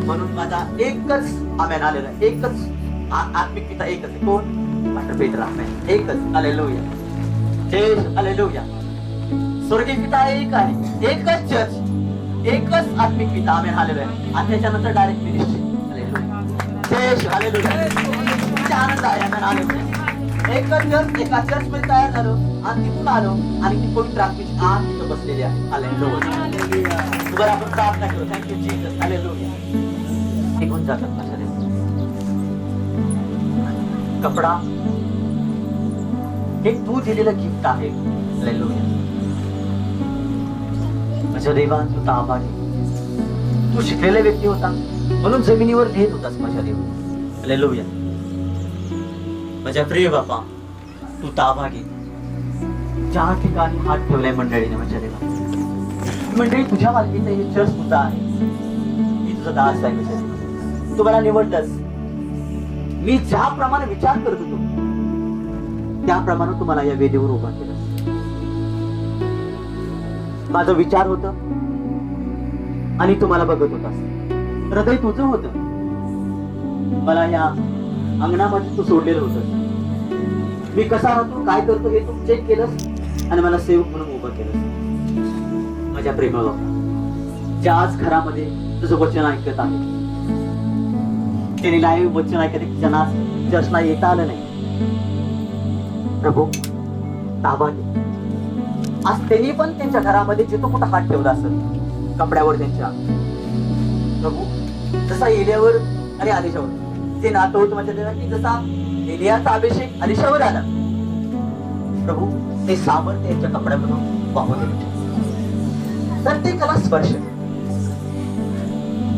म्हणून माझा एकच आमेन हालेलुया एकच आत्मिक पिता एकच आहे. कोण? Master Petra. आमेन. एकच. हालेलुया. जय हालेलुया. स्वर्गीय पिता एक आहे. एकच चर्च, एकच आत्मिक पिता. Amen hallelujah. आणि त्याच्यानंतर डायरेक्ट मिनिस्ट्री. हालेलुया. जय हालेलुया. किती आनंद आहे. Amen hallelujah. एकच चर्च, एका चर्च मध्ये तयार झालो आणि तिथून आलो आणि ती पवित्र आत्म्याची आत तिथं बसलेली आहे. हालेलुया. बरं आपण प्रार्थना करू. Thank you Jesus. हालेलुया. निघून जातात माझ्या कपडा हे तू दिलेलं गिफ्ट आहे. हालेलुया. माझ्या देवा तू ताबा घे. तू शिकलेला व्यक्ती होता म्हणून जमिनीवर देत होतास माझ्या देवा. हालेलुया. माझ्या प्रिय बापा तू ताबा घे. ज्या ठिकाणी हात ठेवलाय मंडळीने माझ्या देवा, मंडळी तुझ्या मालकीचं हे चर्च सुद्धा आहे. मी तुझा दास आहे माझ्या देवा. तू मला निवडलंस. मी ज्याप्रमाणे विचार करत होतो त्याप्रमाणे तुम्हाला या वेदीवर उभा केलं. माझा विचार होत आणि तुम्हाला बघत होतास. हृदय तुझं होत. मला या अंगणामध्ये तू सोडलेलं होतं. मी कसा राहतो काय करतो हे तू चेक केलंस आणि मला सेवक म्हणून उभं केलं. माझ्या प्रेमाला ज्या आज घरामध्ये तुझं वचन ऐकत आहे त्यांनी लाईव्ह वचन ऐकत ज्यांना चर्चला येता आलं नाही प्रभू ताबा घे. आज त्यांनी पण त्यांच्या घरामध्ये जिथं कुठं हात ठेवला असेल कपड्यावर त्यांच्या प्रभू जसा एलियावर आणि अलिशावर ते नातं होतं माझ्या देवा की जसा एलियाचा अभिषेक अलिशावर आला प्रभू ते सामर्थ्य त्यांच्या कपड्यामधून वाहून येते. तर ते कला स्पर्श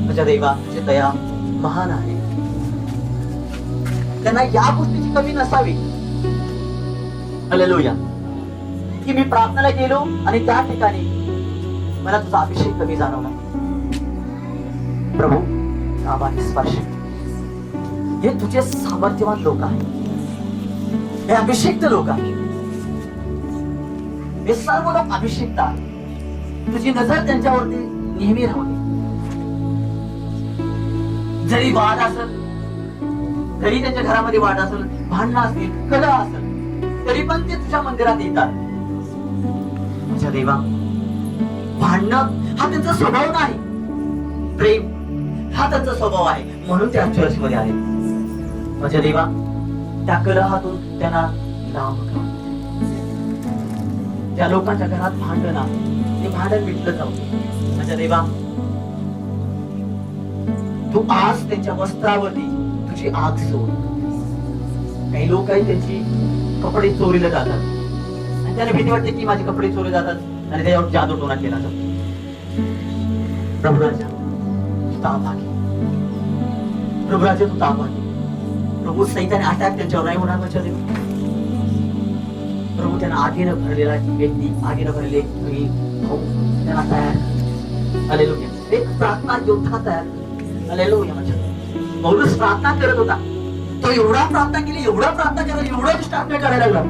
माझ्या देवा तुझी दया महान आहे. त्यांना या गोष्टीची कमी नसावी. हालेलुया. की मी प्रार्थनेला गेलो आणि त्या ठिकाणी मला तुझा अभिषेक कमी जाणवला. प्रभू आभारी स्पर्श हे तुझे सामर्थ्यवान लोक आहेत. हे अभिषेक्त लोक आहेत. हे सर्व लोक अभिषेक्त आहेत. तुझी नजर त्यांच्यावरती नेहमी राहू दे. जरी वाद असेल जरी त्यांच्या घरामध्ये वाद असेल भांडणं असतील कलह असेल तरी पण ते तुझ्या मंदिरात येतात. तुझ्या देवा भांडणं हा त्यांचा स्वभाव नाही. प्रेम हा त्यांचा स्वभाव आहे म्हणून त्या चर्च मध्ये आहे. माझ्या देवा त्या कलहातून त्यांना लांब कर. त्या लोकांच्या घरात भांडण आहे, ते भांडण मिटलं जाऊ. माझ्या देवा तू आज त्यांच्या वस्त्रावरती तुझी आग सोड. काही लोक आहेत त्यांची कपडे चोरीला जातात आणि त्याला भीती वाटते की माझे कपडे चोरी जातात आणि त्याच्यावर जादू टोना केला जातो. प्रभू राजा तू ताबा घे. प्रभू राजा तू ताबा घे. प्रभू सैताने अटॅक त्यांच्यावर नाही होणार. माझ्या देवा प्रभू त्यांना आगीनं भरलेला व्यक्ती, आगीनं भरलेले भाऊ त्यांना तयार कर. हालेलुया. एक प्रार्थना योद्धा तयार कर. हालेलुया. माझ्या पौलुस प्रार्थना करत होता. तो एवढा प्रार्थना केली, एवढा प्रार्थना केला, एवढा दुष्टात्मे करायला लागला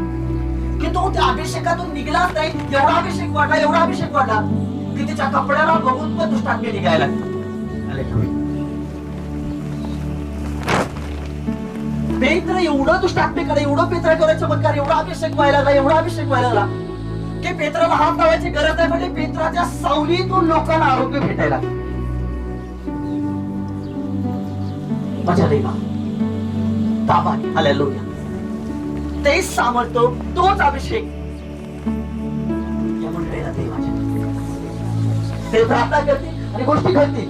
की तो त्या अभिषेकातून निघलाच नाही. एवढा अभिषेक वाढला, एवढा अभिषेक वाढला की त्याच्या कपड्याला बघून पण दुष्टात्मे निघायला लागले. हालेलुया. पेत्र एवढं दुष्टात्मेकडे, एवढं पेत्राकडे चमत्कार, एवढा अभिषेक व्हायला लागला, एवढा अभिषेक व्हायला लागला की पेत्राला हात लावायची गरज नाही म्हणजे पेत्राच्या सावलीतून लोकांना आरोग्य भेटायला लागलं. माझ्या देवा ताबा घे. हालेलुया. तेच सामर्थ्य, तोच अभिषेक या मंडळीला दे माझ्या. ते प्रार्थना करतील आणि गोष्टी घडतील.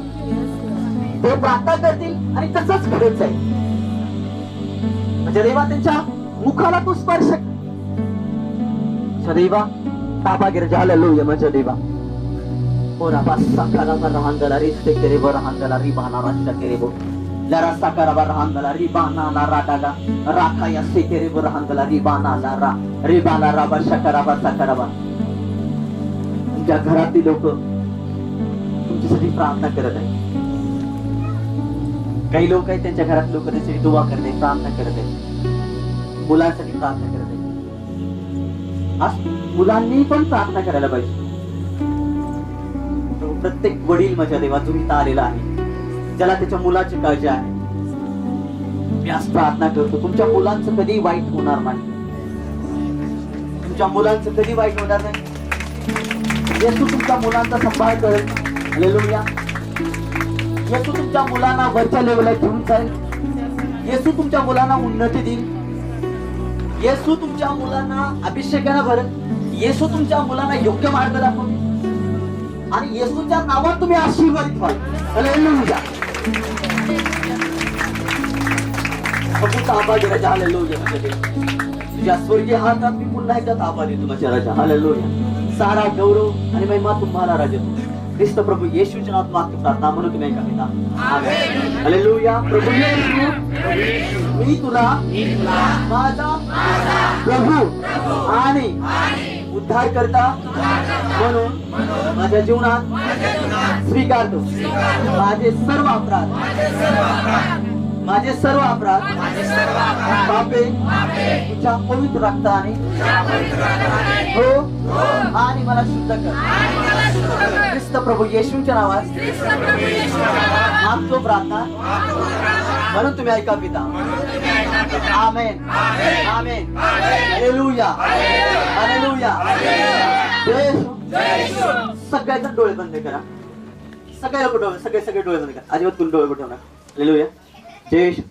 ते प्रार्थना करतील आणि तसंच घडत जाईल. माझ्या देवा त्यांच्या मुखाला तू स्पर्श कर. माझ्या देवा ताबा घे. हालेलुया. माझ्या देवा ओरा पासा काला रहांदला रिस्ते केरे वर रहांदला रिबाना रास्ता केरे बो ला रास्ता करावा रहांदला रिबाना ला राडागा राखा या से केरे वर रहांदला रिबाना ला रा रिबाना रा बशा करावा सकरावा. तुमच्या घरातील लोक तुमच्यासाठी प्रार्थना करत आहेत. काही लोक आहेत त्यांच्या घरात लोक त्यासाठी दुआ करत आहेत, प्रार्थना करत आहेत, मुलांसाठी प्रार्थना करत आहेत. आज मुलांनी पण प्रार्थना करायला पाहिजे. प्रत्येक वडील माझ्या देवा जो इथं आलेला आहे, ज्याला त्याच्या मुलाची काळजी आहे, मी आज प्रार्थना करतो तुमच्या मुलांचं कधी वाईट होणार नाही. तुमच्या मुलांचं कधी वाईट होणार नाही. येशू तुमच्या मुलांचा सांभाळ करेल. हालेलुया. येशू तुमच्या मुलांना वरच्या लेवलला घेऊन जाईल. येशू तुमच्या मुलांना उन्नती देईल. येशू तुमच्या मुलांना अभिषेकाने भरेल. येशू तुमच्या मुलांना योग्य मार्ग दाखवेल आणि येशूच्या नावात तुम्ही आशीर्वादित व्हाल. हालेलुया. प्रभू ताबा घे राजा. हालेलुया. तुझ्या स्वर्गीय हातात मी पुन्हा एकदा ताबा देतो माझ्या राजा. हालेलुया. सारा गौरव आणि महिमा तुम्हाला राजा. ख्रिस्त प्रभू येशूच्या नावात मागतो प्रार्थना म्हणून तुम्ही ऐका पिता. आमेन. हालेलुया. प्रभू येशू मी तुला माझा प्रभू आणि उद्धार करता म्हणून माझ्या जीवनात स्वीकारतो. माझे सर्व अपराध, माझे सर्व अपराध पापे तुझ्या पवित्र रक्ताने हो आणि मला शुद्ध कर. ख्रिस्त प्रभू येशूच्या नावात मागतो प्रार्थना म्हणून तुम्ही ऐका पिता. आमेन. आमेन. हालेलुया. हालेलुया. जय येशू. सगळ्यांचे डोळे बंद करा. सगळे लोक डोळे, सगळे डोळे बंद करा. अजिबात तुम्ही डोळे उघडू नका. हालेलुया. जय येशू.